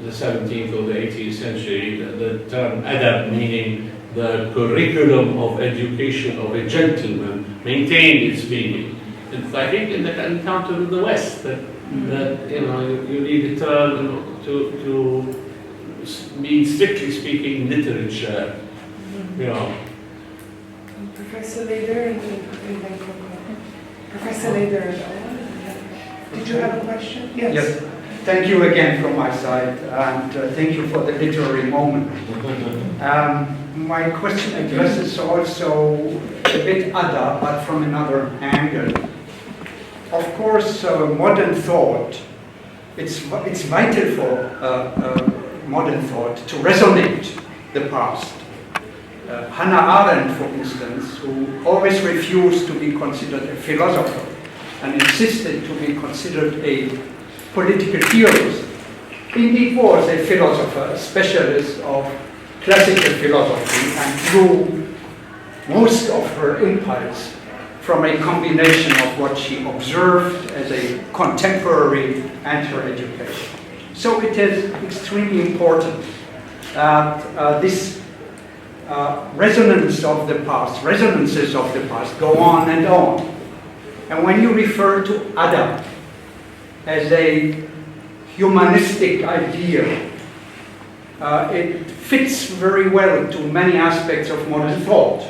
the 17th or the 18th century, the term adab, meaning the curriculum of education of a gentleman, maintained its meaning. And I think in the encounter with the West, that you need a term to mean, strictly speaking, literature. Professor Leder and then Professor Leder, did you have a question? Yes. Thank you again from my side, and thank you for the literary moment. My question addresses also a bit other, but from another angle. Of course, modern thought, it's vital for modern thought to resonate the past. Hannah Arendt, for instance, who always refused to be considered a philosopher and insisted to be considered a political theorist, indeed was a philosopher, a specialist of classical philosophy, and drew most of her impulse from a combination of what she observed as a contemporary and her education. So it is extremely important that this resonances of the past go on and on. And when you refer to adab as a humanistic idea, it fits very well to many aspects of modern thought.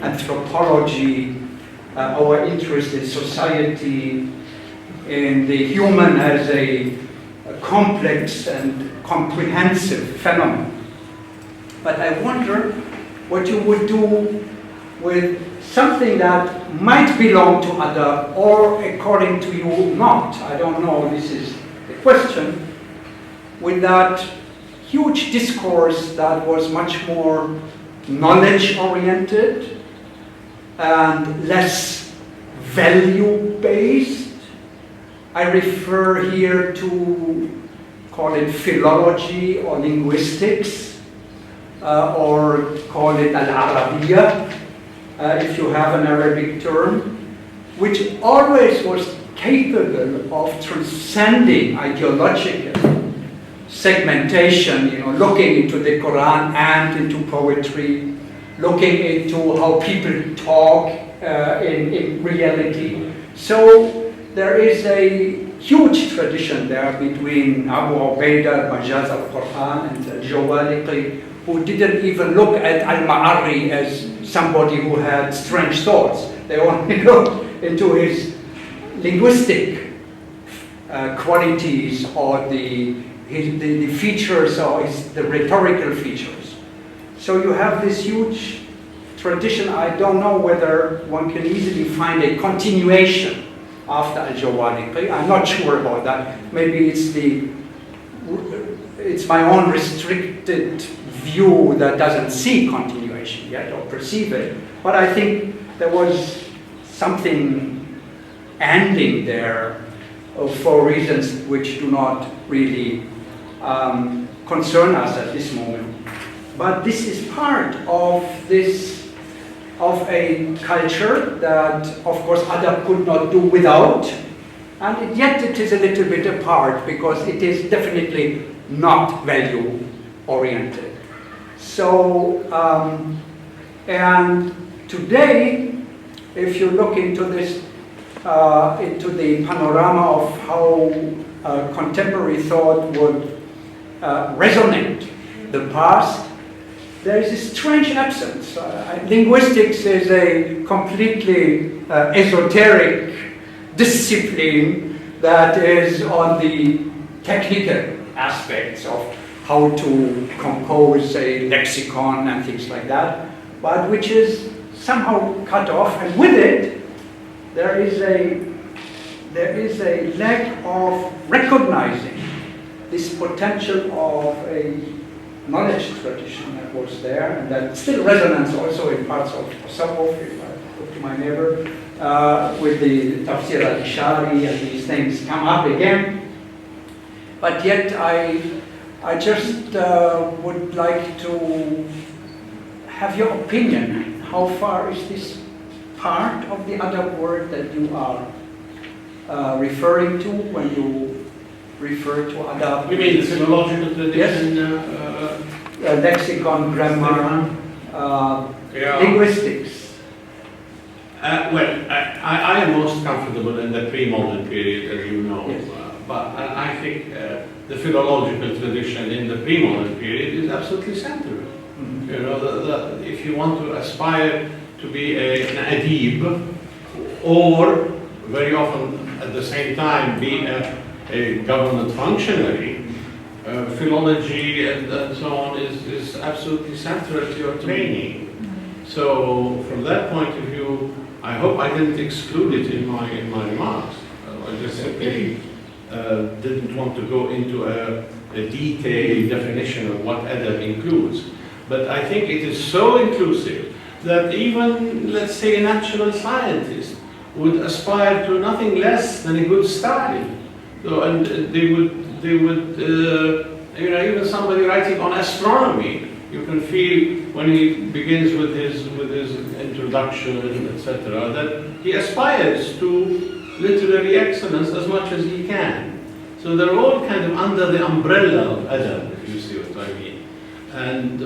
Anthropology, our interest in society, in the human as a complex and comprehensive phenomenon. But I wonder what you would do with something that might belong to adab, or according to you not. I don't know, this is the question. With that huge discourse that was much more knowledge-oriented, and less value-based. I refer here to, call it philology or linguistics, or call it al-Arabiya, if you have an Arabic term, which always was capable of transcending ideological segmentation, looking into the Quran and into poetry, looking into how people talk in reality. So there is a huge tradition there between Abu Ubaidah, Majalis al-Quran, and al-Jawaliqi, who didn't even look at al-Ma'arri as somebody who had strange thoughts. They only looked into his linguistic qualities, or the features, or the rhetorical features. So you have this huge tradition. I don't know whether one can easily find a continuation after al-Jawaliqi. I'm not sure about that. Maybe it's my own restricted view that doesn't see continuation yet or perceive it. But I think there was something ending there for reasons which do not really concern us at this moment. But this is part of a culture that, of course, Adab could not do without, and yet it is a little bit apart, because it is definitely not value-oriented. So, and today, if you look into this, into the panorama of how contemporary thought would resonate the past, there is a strange absence. Linguistics is a completely esoteric discipline that is on the technical aspects of how to compose a lexicon and things like that, but which is somehow cut off, and with it there is a lack of recognizing this potential of a knowledge tradition that was there, and that still resonates also in parts of Tasawwuf, if I look to my neighbor, with the Tafsir al-Ishari, and these things come up again. But yet I just would like to have your opinion. How far is this part of the other word that you are referring to when you refer to adab? You mean the philological tradition? Yes. Lexicon, grammar, linguistics. Well, I am most comfortable in the pre-modern period, as you know. Yes. But I think the philological tradition in the pre-modern period is absolutely central. Mm-hmm. If you want to aspire to be an adib, or very often at the same time be a government functionary, philology and so on is absolutely central to your training. So from that point of view, I hope I didn't exclude it in my remarks. I just simply didn't want to go into a detailed definition of what adab includes. But I think it is so inclusive that even, let's say, a natural scientist would aspire to nothing less than a good study. So, and they would, even somebody writing on astronomy, you can feel when he begins with his introduction, etc., that he aspires to literary excellence as much as he can. So they're all kind of under the umbrella of adab, if you see what I mean.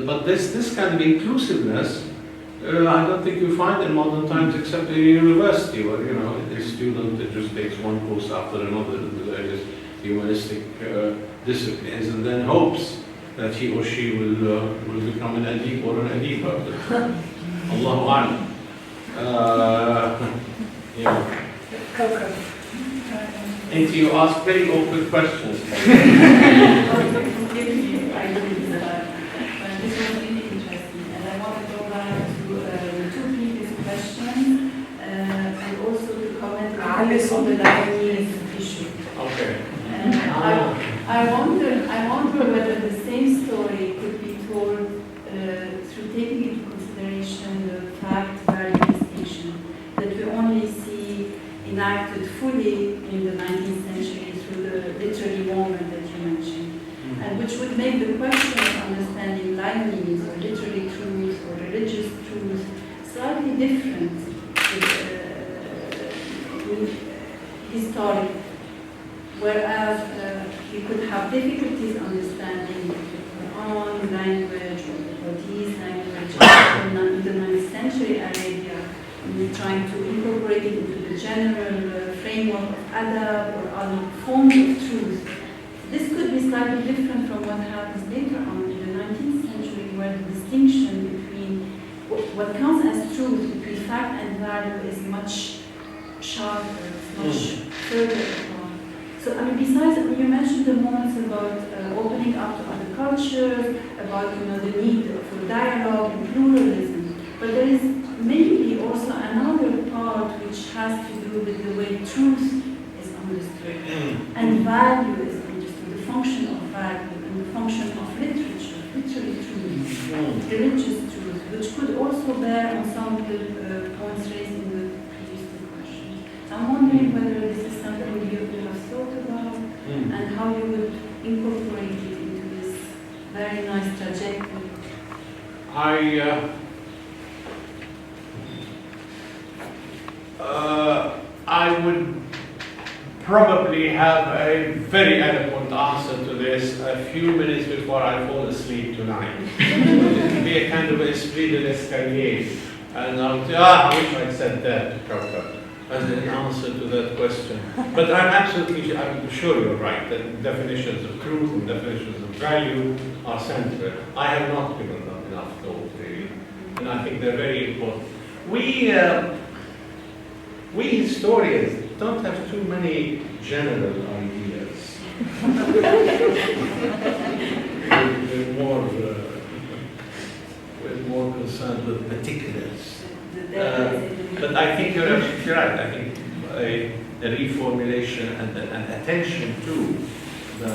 But this kind of inclusiveness, I don't think you find in modern times except in university, where a student just takes one course after another in the various humanistic disciplines, and then hopes that he or she will become an adib or an adiba. Allahu A'lam. And you ask very awkward questions. This was really interesting, and I want to go back to two previous questions, and also to comment on the Lebanese issue. Okay. I wonder whether the same story could be told through taking into consideration the fact various distinctions only see enacted fully in the 19th century through the literary moment that you mentioned, and which would make the question of understanding Leibniz or literary truth or religious truth slightly different with historic, whereas you could have difficulties understanding the Quran language or the Hadith language in the 9th century Arabia, and we're trying to incorporate it into the general framework of adab or other forms of truth. This could be slightly different from what happens later on in the 19th century, where the distinction between what counts as truth between fact and value is much sharper, much further apart. So, I mean, besides, you mentioned the moments about opening up to other cultures, about the need for dialogue and pluralism, but there is maybe also another part which has to do with the way truth is understood and value is understood, the function of value and the function of literature, literary truth, religious truth, which could also bear on some of the points raised in the previous two questions. I'm wondering whether this is something you have thought about and how you would incorporate it into this very nice trajectory. I would probably have a very eloquent answer to this a few minutes before I fall asleep tonight. It would be a kind of esprit de l'escalier. And I would say, I wish I'd said that to Kafka as an answer to that question. But I'm sure you're right, that definitions of truth and definitions of value are central. I have not given them enough thought, really. And I think they're very important. We historians don't have too many general ideas. we're more concerned with particulars. But I think you're absolutely right. I think a reformulation and attention to the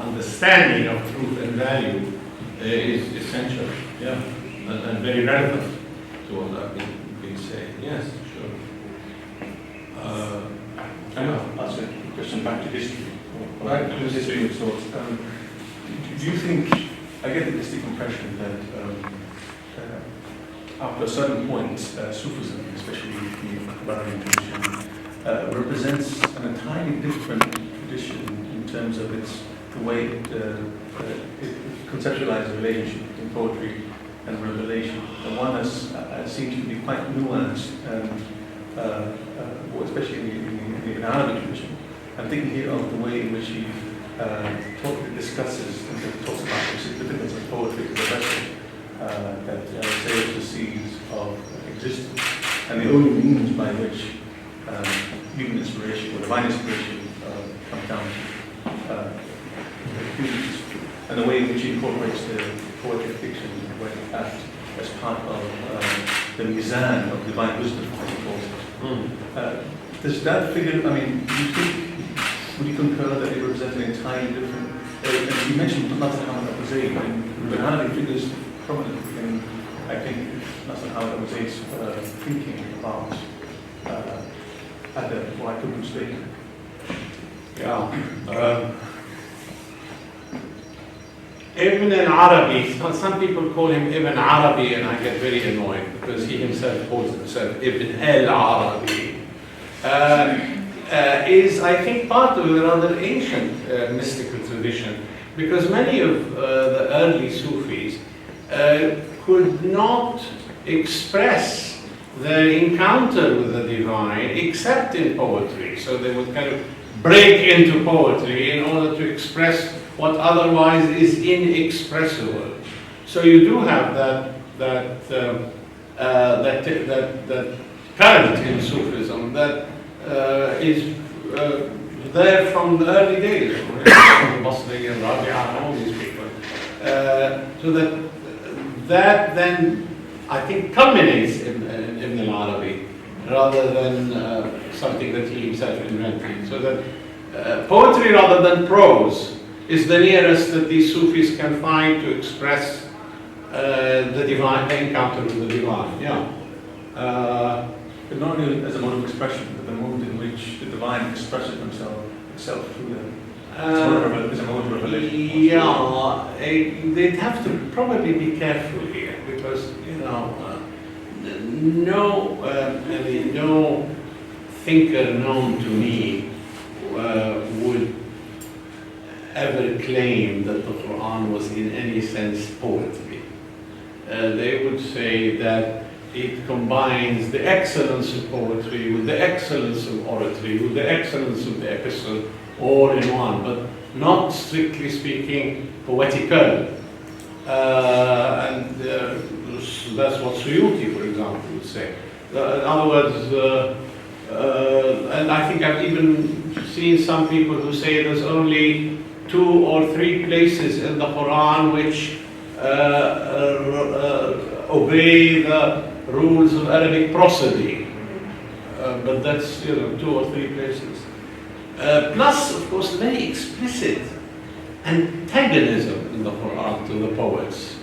understanding of truth and value is essential, yeah, and very relevant to what I've been saying. Yes, sure. Can I ask a question back to history? Back to history of sorts. Do you think, I get this impression that after a certain point, Sufism, especially the Akbarian tradition, represents an entirely different tradition in terms of the way it conceptualizes the relationship between poetry and revelation. The one has seemed to be quite nuanced, especially in the Arabic tradition. I'm thinking here of the way in which he discusses and talks about the significance of poetry as a vessel that sails the seas of existence, and the only means by which human inspiration or divine inspiration comes down to humans, and the way in which he incorporates the poetry fiction as part of the mizan of divine wisdom, as he calls it. Does that figure, I mean, do you think, would you concur that it represents an entirely different, you mentioned Nasr Hamad Abu Zayd, but Arabic figures prominently in, I think, Nasr Hamad Abu Zayd's thinking about adab, or I could be mistaken. Yeah. Ibn al-Arabi, some people call him Ibn Arabi, and I get very annoyed because he himself calls himself Ibn al-Arabi, is, I think, part of a rather ancient mystical tradition, because many of the early Sufis could not express their encounter with the divine except in poetry. So they would kind of break into poetry in order to express what otherwise is inexpressible. So you do have that current in Sufism that is there from the early days, from Basri and Rabi'a and all these people. So that then, I think, culminates in Ibn al-Arabi, rather than something that he himself invented. So that poetry rather than prose is the nearest that these Sufis can find to express the divine, the encounter with the divine. Yeah. But not only as a mode of expression, but the mode in which the divine expresses itself through them. It's a mode of revelation. Yeah, they'd have to probably be careful here because, no thinker known to me would ever claim that the Quran was in any sense poetry. They would say that it combines the excellence of poetry with the excellence of oratory, with the excellence of the epistle, all in one, but not strictly speaking poetical. And that's what Suyuti, for example, would say. In other words, and I think I've even seen some people who say there's only 2 or 3 places in the Quran which obey the rules of Arabic prosody. But that's, 2 or 3 places. Plus, of course, very explicit antagonism in the Quran to the poets.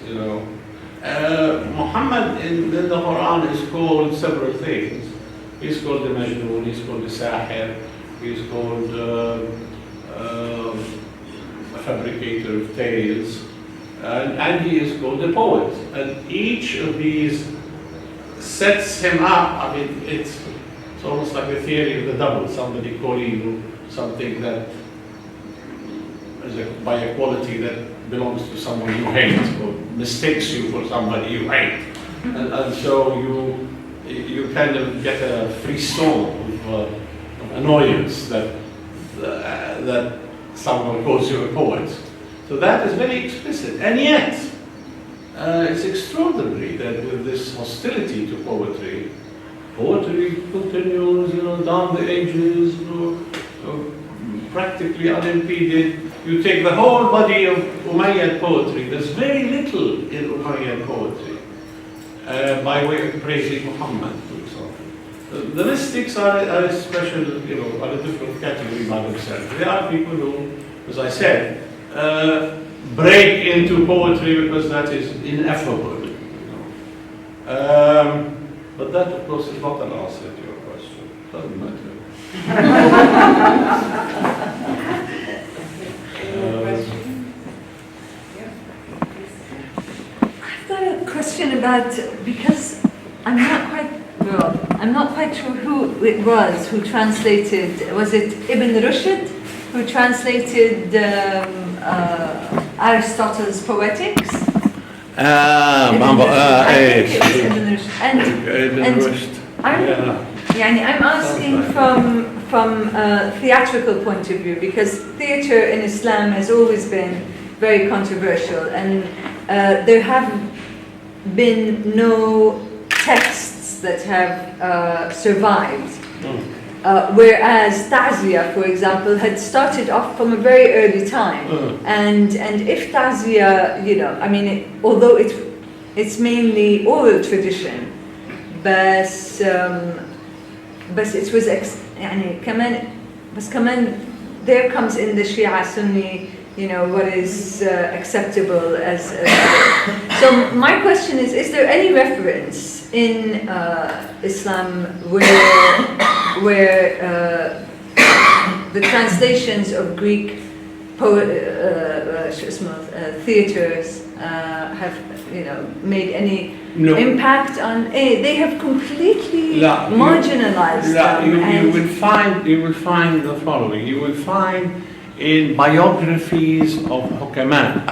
Muhammad in the Quran is called several things. He's called the Majnun, he's called the Sahir, he's called a fabricator of tales, and he is called a poet. And each of these sets him up. I mean, it's almost like the theory of the double, somebody calling you something that is by a quality that belongs to someone you hate, or mistakes you for somebody you hate. And so you kind of get a free storm of annoyance that someone calls you a poet. So that is very explicit. And yet, it's extraordinary that with this hostility to poetry continues, down the ages, practically unimpeded. You take the whole body of Umayyad poetry, there's very little in Umayyad poetry by way of praising Muhammad, for example. The mystics are a special, are a different category by themselves. There are people who, as I said, break into poetry because that is ineffable. But that, of course, is not an answer to your question. Doesn't matter. I've got a question about, because I'm not quite sure who it was who translated. Was it Ibn Rushd who translated Aristotle's Poetics? I think it was Ibn Rushd. I'm asking from a theatrical point of view, because theatre in Islam has always been very controversial, and there have been no texts that have survived. Whereas Ta'ziyah, for example, had started off from a very early time, and if Ta'ziyah, although it's mainly oral tradition, but it was كمان there comes in the Shia Sunni, what is acceptable as. So my question is there any reference in Islam where the translations of Greek theaters have made any impact on? They have completely marginalized them. You will find the following. You will find in biographies of Hukama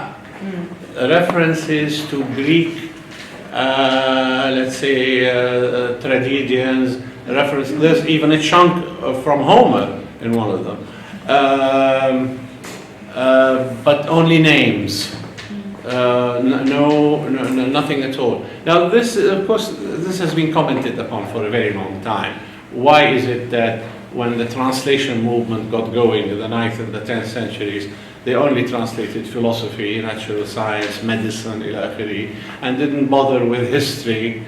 references to Greek, let's say, tragedians. There's even a chunk from Homer in one of them, but only names. Nothing at all. Now, this, of course, this has been commented upon for a very long time. Why is it that when the translation movement got going in the 9th and the 10th centuries, they only translated philosophy, natural science, medicine, and didn't bother with history,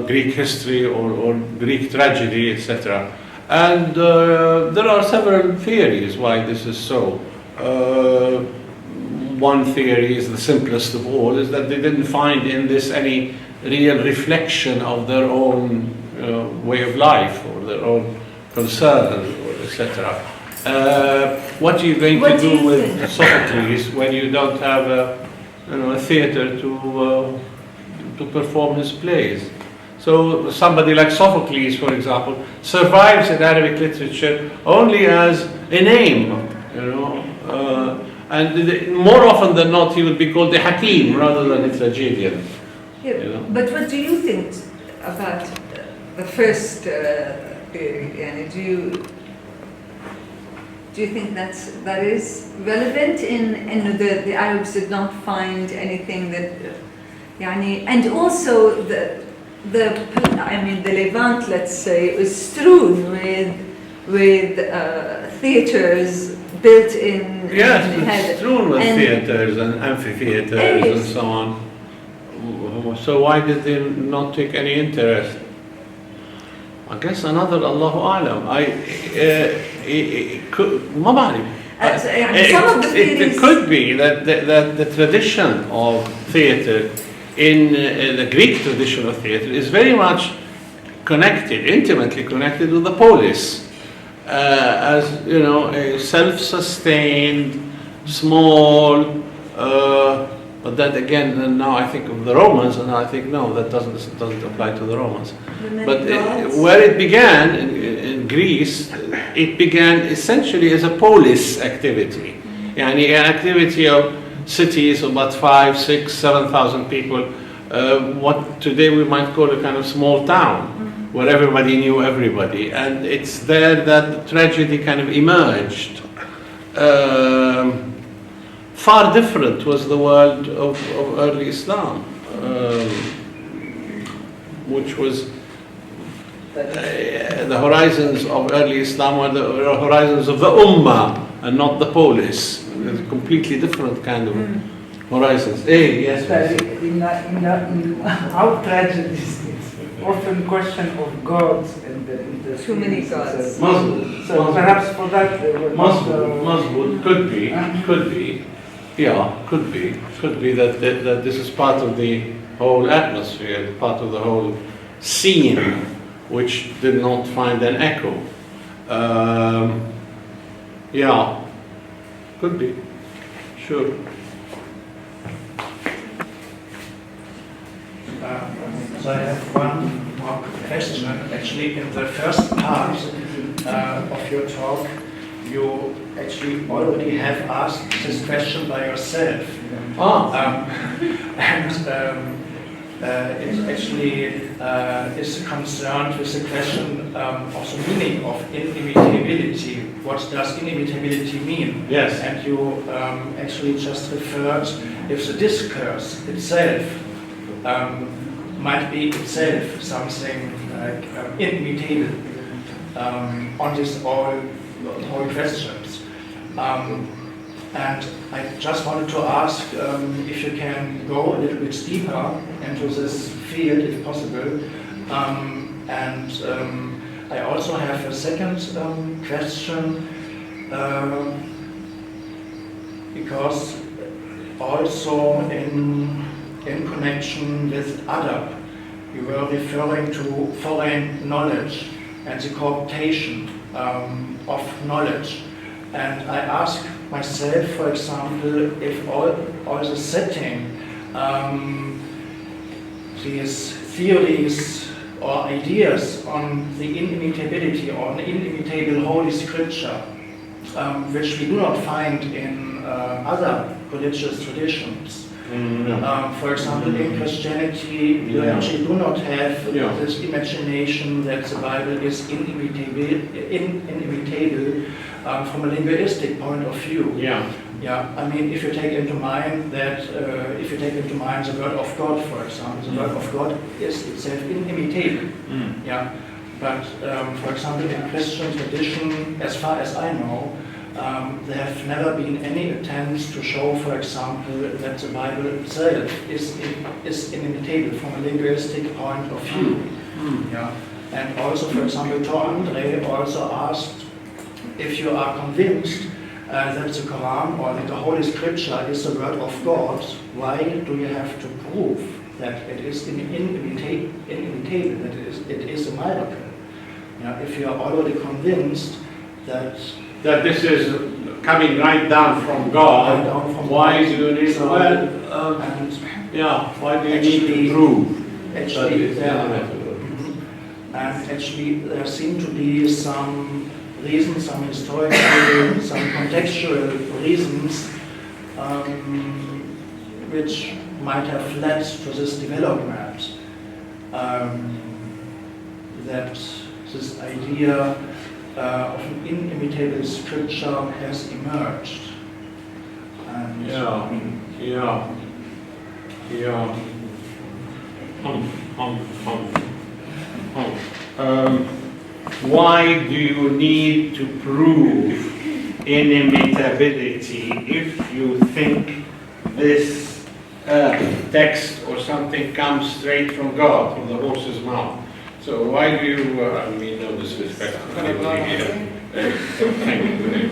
Greek history or Greek tragedy, etc. And there are several theories why this is so. One theory is the simplest of all, is that they didn't find in this any real reflection of their own way of life or their own concern, etc. What are you going to do with Sophocles when you don't have a theater to perform his plays? So somebody like Sophocles, for example, survives in Arabic literature only as a name, and more often than not he would be called a Hakim rather than a tragedian. Yeah, but what do you think about the first period? Do you think that is relevant in the Arabs did not find anything that, and also the Levant, let's say, was strewn with theaters built in. Yes, it's strewn with theaters and amphitheaters and so on. So why did they not take any interest? I guess another Allahu Alam. It could be that the tradition of theatre in the Greek tradition of theatre is very much intimately connected with the polis, as a self-sustained, small. But that again, now I think of the Romans, and I think no, that doesn't apply to the Romans. But where it began in Greece, it began essentially as a polis activity, an activity of cities of about 5,000, 6,000, 7,000 people. What today we might call a kind of small town, where everybody knew everybody, and it's there that the tragedy kind of emerged. Far different was the world of early Islam, which was the horizons of early Islam were the horizons of the Ummah and not the polis. It's a completely different kind of horizons. Yes. In our tragedies, it's often question of gods and too many gods. Muslim. So perhaps for that Muslim could be. Yeah, could be that this is part of the whole atmosphere, part of the whole scene, which did not find an echo. Yeah, could be, sure. So I have one more question. Actually, in the first part of your talk, you actually already have asked this question by yourself. It actually is concerned with the question of the meaning of inimitability. What does inimitability mean? Yes. And you actually just referred if the discourse itself might be itself something like inimitable on this whole questions. And I just wanted to ask if you can go a little bit deeper into this field, if possible. I also have a second question, because also in connection with adab, you were referring to foreign knowledge and the cooptation of knowledge. And I ask myself, for example, if all the setting, these theories or ideas on the inimitability or the inimitable Holy Scripture, which we do not find in other religious traditions. For example, in Christianity, you actually do not have this imagination that the Bible is inimitable from a linguistic point of view. I mean, if you take into mind that, the word of God, for example, the word of God is itself inimitable. But for example, in Christian tradition, as far as I know, there have never been any attempts to show, for example, that the Bible itself is inimitable from a linguistic point of view. And also, for example, Tor Andre also asked if you are convinced that the Quran or that the Holy Scripture is the word of God, why do you have to prove that it is inevitable, that it is a miracle. If you are already convinced that this is coming right down from God, why do you need, why do you need to prove? Actually, there seem to be some reasons, some historical, some contextual reasons which might have led to this development. That this idea of an inimitable scripture has emerged. And why do you need to prove inimitability if you think this text or something comes straight from God, from the horse's mouth? So why do you, I mean, no disrespect to anybody here. Thank you.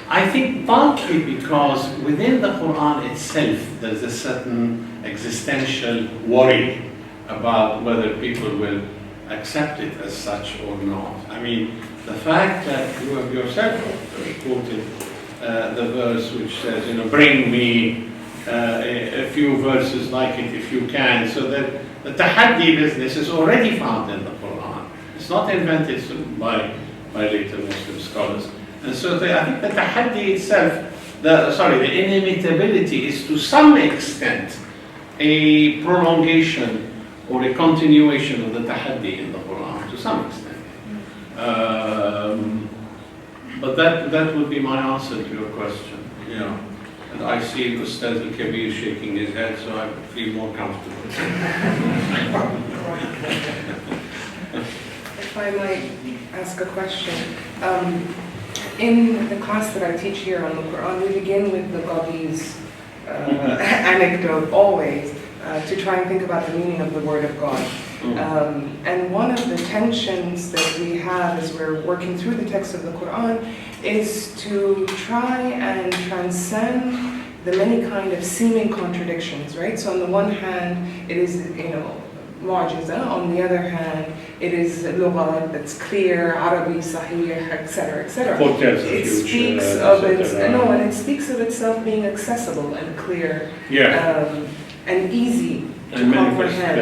I think partly because within the Quran itself there's a certain existential worry about whether people will accept it as such or not. I mean, the fact that you have yourself quoted the verse which says, bring me a few verses like it if you can, so that the tahaddi business is already found in the Quran. It's not invented by later Muslim scholars. And so I think the tahaddi itself, the inimitability is to some extent a prolongation or a continuation of the tahaddi in the Quran, to some extent. But that would be my answer to your question. Yeah. And I see Ustaz Al-Kabir shaking his head, so I feel more comfortable. If I might ask a question. In the class that I teach here on the Quran, we begin with the Gabi's anecdote always to try and think about the meaning of the Word of God. And one of the tensions that we have as we're working through the text of the Quran is to try and transcend the many kind of seeming contradictions, right? So on the one hand, it is, mu'jiza. On the other hand, it is lugha that's clear, Arabi, Sahih, etc., etc. It speaks of it, and it speaks of itself being accessible and clear, and easy to comprehend.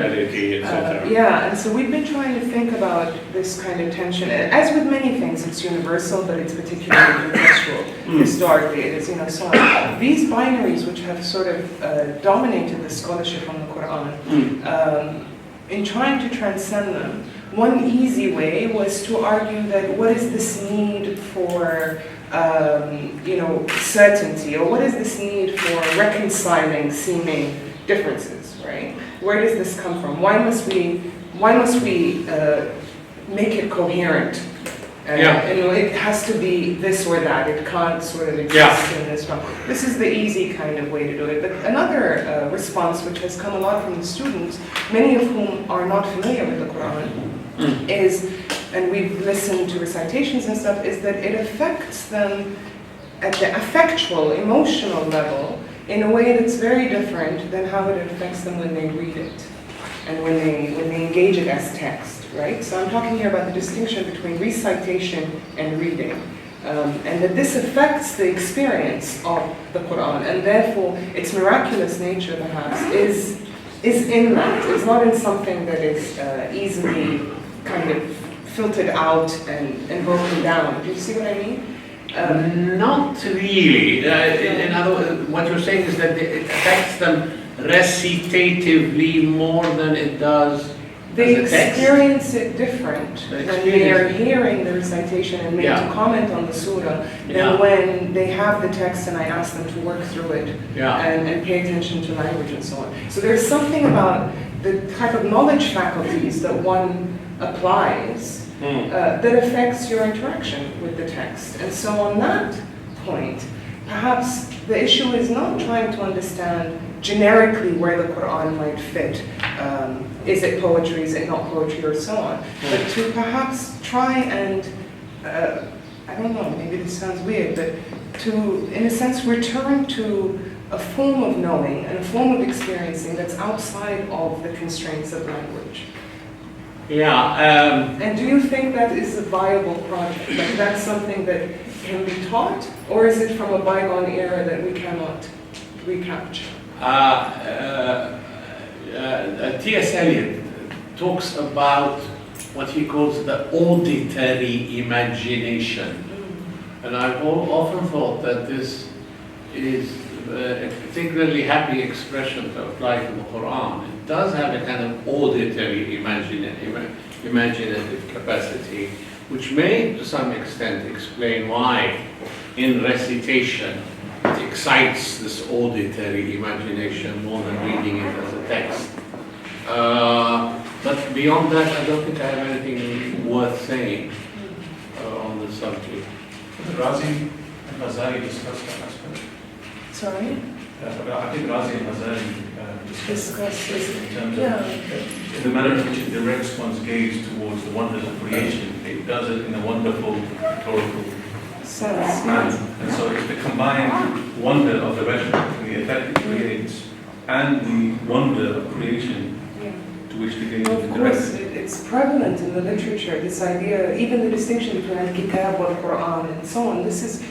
And so we've been trying to think about this kind of tension. As with many things, it's universal, but it's particularly contextual. Historically, it is, so on. These binaries, which have sort of dominated the scholarship on the Quran, in trying to transcend them, one easy way was to argue that what is this need for, certainty, or what is this need for reconciling seeming differences, right? Where does this come from? Why must we make it coherent? It has to be this or that. It can't sort of exist in this one. This is the easy kind of way to do it. But another response, which has come a lot from the students, many of whom are not familiar with the Quran, is, and we've listened to recitations and stuff, is that it affects them at the affectual, emotional level in a way that's very different than how it affects them when they read it and when they engage it as text. Right? So I'm talking here about the distinction between recitation and reading. And that this affects the experience of the Quran, and therefore its miraculous nature perhaps is in that. It's not in something that is easily kind of filtered out and broken down. Do you see what I mean? Not really. In other words, what you're saying is that it affects them recitatively more than it does. They experience it different when they are hearing the recitation and made to comment on the surah than when they have the text and I ask them to work through it and pay attention to language and so on. So there's something about the type of knowledge faculties that one applies that affects your interaction with the text. And so on that point, perhaps the issue is not trying to understand generically where the Quran might fit. Is it poetry, is it not poetry, or so on. But to perhaps try and, I don't know, maybe this sounds weird, but to, in a sense, return to a form of knowing and a form of experiencing that's outside of the constraints of language. Yeah. And do you think that is a viable project? Like that's something that can be taught, or is it from a bygone era that we cannot recapture? T.S. Eliot talks about what he calls the auditory imagination. And I've often thought that this is a particularly happy expression to apply to the Quran. It does have a kind of auditory imaginative capacity, which may to some extent explain why in recitation it excites this auditory imagination more than reading it as a text. But beyond that, I don't think I have anything worth saying on the subject. Razi and Ghazali discussed that aspect. Sorry? I think Razi and Ghazali discussed Discuss in terms of yeah. in the manner in which it directs one's gaze towards the wonders of creation. It does it in a wonderful, rhetorical Sense. manner. And so it's the combined wonder of the rhetoric and the effect it creates, and the wonder of creation to which the gaze Well, is of course, directed. it's prevalent in the literature, this idea, even the distinction between al-kitab and Quran and so on, this is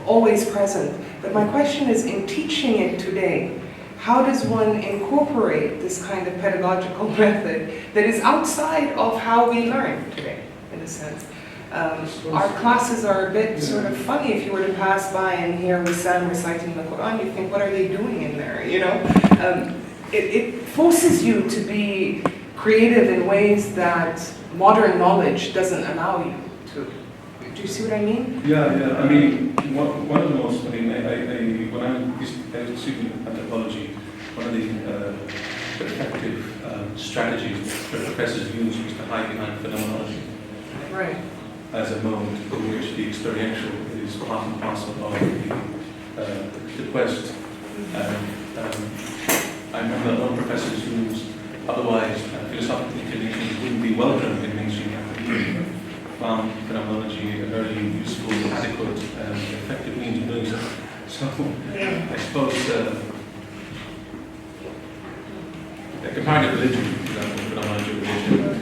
always present. But my question is, in teaching it today, how does one incorporate this kind of pedagogical method that is outside of how we learn today, in a sense? Our classes are a bit sort of funny. If you were to pass by and hear Wissam reciting the Quran, you think, what are they doing in there, you know? It forces you to be creative in ways that modern knowledge doesn't allow you to. Do you see what I mean? Yeah. I mean, one of the most, when I was student anthropology, one of the effective strategies that professors use was to hide behind phenomenology. Right. As a mode in which the experiential is part and parcel of the quest. I remember that one professor whose otherwise philosophical inclinations wouldn't be welcome in mainstream academia found phenomenology a very useful, adequate, and effective means of doing so. So I suppose a comparative religion, for example, phenomenology of religion.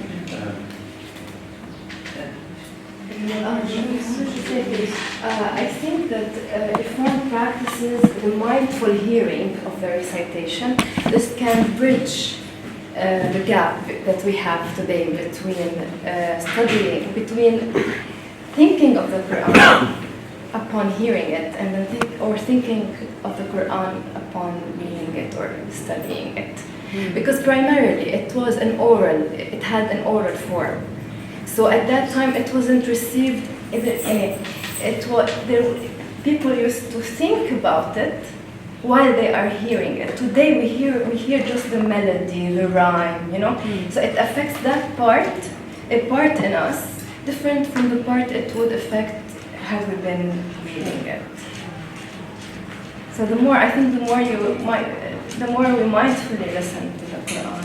I think that if one practices the mindful hearing of the recitation, this can bridge the gap that we have today between thinking of the Quran upon hearing it, and then thinking of the Quran upon reading it or studying it. Because primarily it had an oral form. So at that time, it wasn't received. People used to think about it while they are hearing it. Today, we hear just the melody, the rhyme, you know. So it affects that part, a part in us, different from the part it would affect had we been reading it. So the more we mindfully listen to the Quran.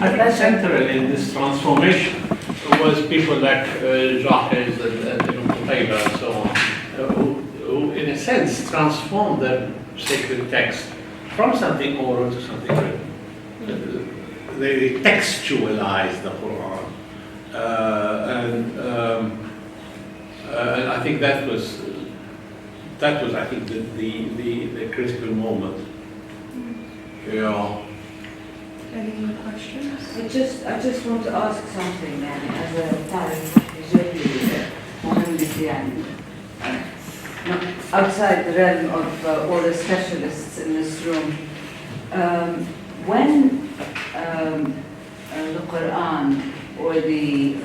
I think central in this transformation was people like Jahiz and Qutayba and so on, who in a sense transformed the sacred text from something oral to something written. They textualized the Quran, and I think that was I think the critical moment. Yeah. Any more questions? I just want to ask something يعني as a Tarif Israeli Muhammadis يعني outside the realm of all the specialists in this room. When the Quran or the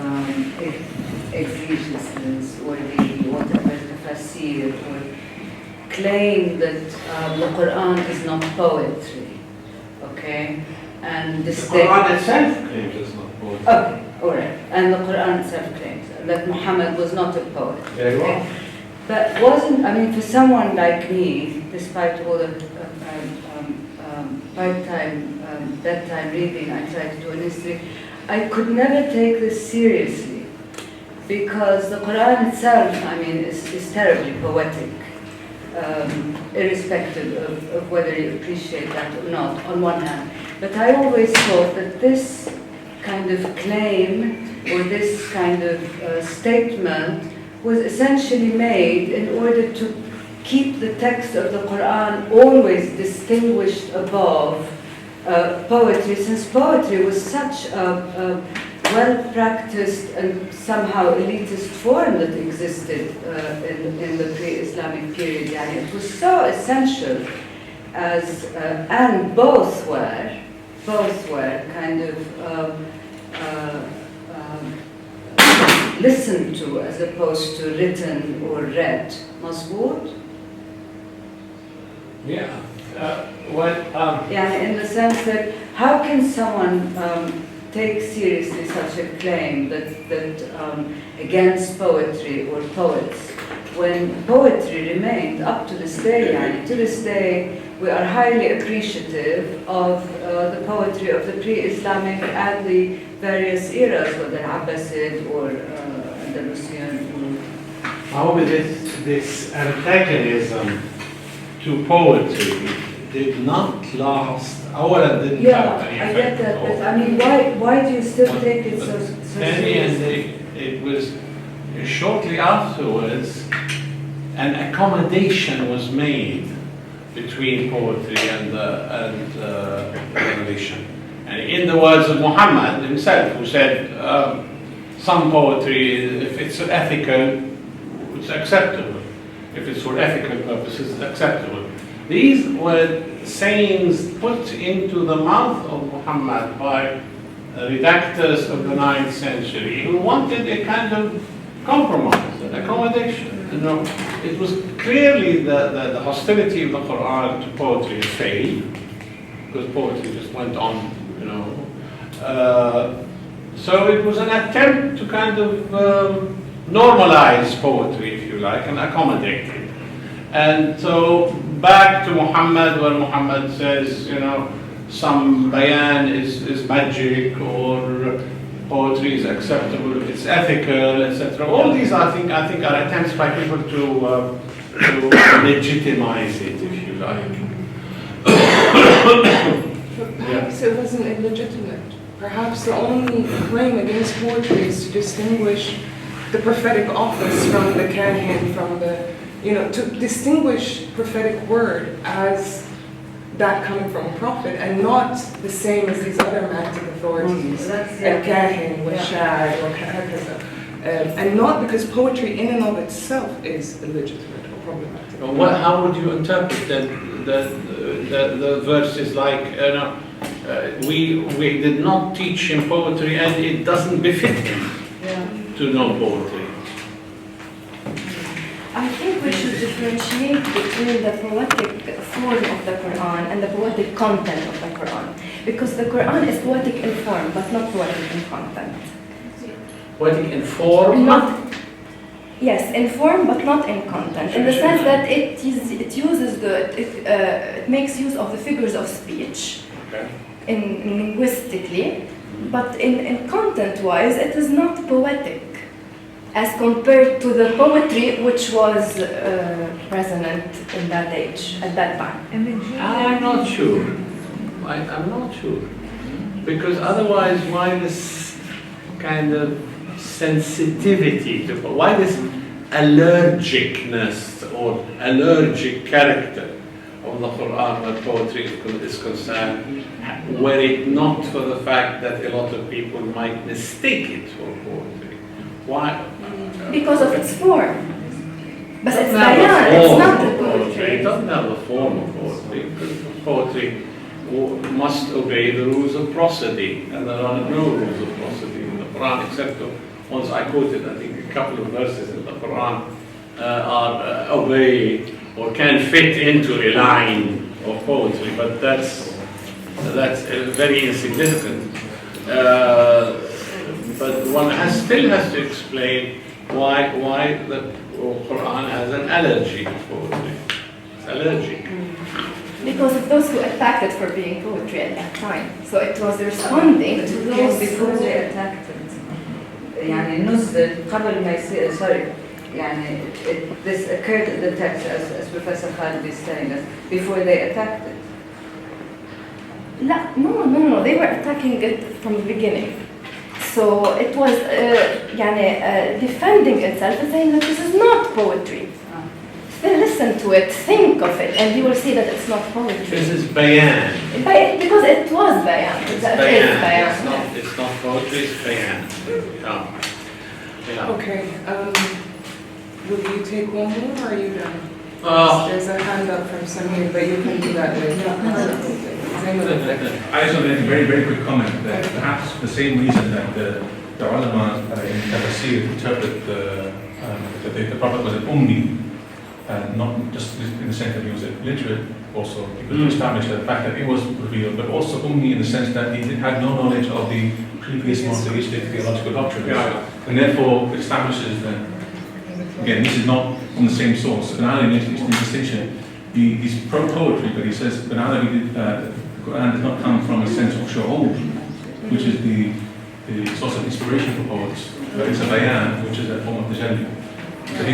exegesis or the whatever the tafsir or claim that the Quran is not poetry, okay? And the Quran itself claims it's not poetry. Okay, all right. And the Quran itself claims that Muhammad was not a poet. Very well. But for someone like me, despite all the bedtime reading I tried to do in history, I could never take this seriously. because the Quran itself, I mean, is terribly poetic, irrespective of whether you appreciate that or not, on one hand. But I always thought that this kind of claim or this kind of statement was essentially made in order to keep the text of the Quran always distinguished above poetry, since poetry was such a well-practiced and somehow elitist form that existed in the pre-Islamic period. Yani it was so essential as, and both were kind of listened to as opposed to written or read. Mazboot? Yeah. Yeah, in the sense that how can someone take seriously such a claim that against poetry or poets, when poetry remained up to this day, and to this day we are highly appreciative of the poetry of the pre-Islamic and the various eras, whether Abbasid or Andalusian. However, this antagonism to poetry did not last. Didn't have any I effect get that, at but all. I mean, why do you still take it so seriously? It was shortly afterwards, an accommodation was made between poetry and religion. And in the words of Muhammad himself, who said, some poetry, if it's ethical, it's acceptable. If it's for ethical purposes, it's acceptable. These were sayings put into the mouth of Muhammad by redactors of the 9th century who wanted a kind of compromise, an accommodation. You know, it was clearly the hostility of the Quran to poetry failed, because poetry just went on, you know. So it was an attempt to kind of normalize poetry, if you like, and accommodate it. And so back to Muhammad, where Muhammad says, you know, some bayan is magic, or poetry is acceptable if it's ethical, etc. All these, I think, are attempts by people to legitimize it, if you like. Perhaps it wasn't illegitimate. Perhaps the only claim against poetry is to distinguish the prophetic office from the kahin, from the, you know, to distinguish prophetic word as that coming from a prophet and not the same as these other magic authorities, al-kahin, wal-sha'ir, or hakaza. And not because poetry in and of itself is illegitimate or problematic. Well, how would you interpret the verses like, we did not teach him poetry and it doesn't befit him to know poetry? I think we should differentiate between the poetic form of the Quran and the poetic content of the Quran. Because the Quran is poetic in form, but not poetic in content. Poetic in form? Yes, in form, but not in content. In the sense that it makes use of the figures of speech, in linguistically, but in content-wise, it is not poetic, as compared to the poetry which was resonant in that age, at that time. I'm not sure. I'm not sure. Because otherwise, why this kind of sensitivity to, why this allergicness or allergic character of the Quran where poetry is concerned, were it not for the fact that a lot of people might mistake it for poetry? Why? Because of its form. But it's bayan, it's not the poetry. It doesn't have the form of poetry, because poetry must obey the rules of prosody, and there are no rules of prosody in the Quran, except once I quoted, I think, a couple of verses in the Quran are obey or can fit into a line of poetry, but that's very insignificant. But one still has to explain why the Quran has an allergy to poetry. It's allergic. Because of those who attacked it for being poetry at that time. So it was responding to those before they attacked it. يعني نزل قبل ما يصير sorry يعني this occurred in the text as Professor Khalidi is telling us before they attacked it. No, they were attacking it from the beginning. So it was defending itself and saying that this is not poetry. Then listen to it, think of it, and you will see that it's not poetry. This is bayan. Because it was bayan. It's bayan. It's not poetry, it's bayan. Yeah. Okay, will you take one more or are you done? There's a hand up from Samir, but you can do that later. I just want to make a very, very quick comment that perhaps the same reason that the ulama in Tafsir interpret that the Prophet was an ummi, and not just in the sense that he was illiterate, also because to establish the fact that it was revealed, but also ummi in the sense that he had no knowledge of the previous monotheistic theological doctrines. Yeah. And therefore it establishes that, again, this is not from the same source. Ben Ali makes this distinction. He's pro-poetry, but he says Ben Ali the Quran did not come from a sense of shu'ur, which is the source of inspiration for poets, but it's a bayan, which is a form of tajalli. So he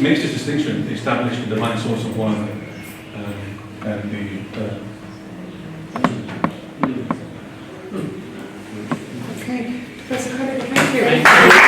makes this distinction, to establish the divine source of one and the... Okay, Professor Khalidi, thank you.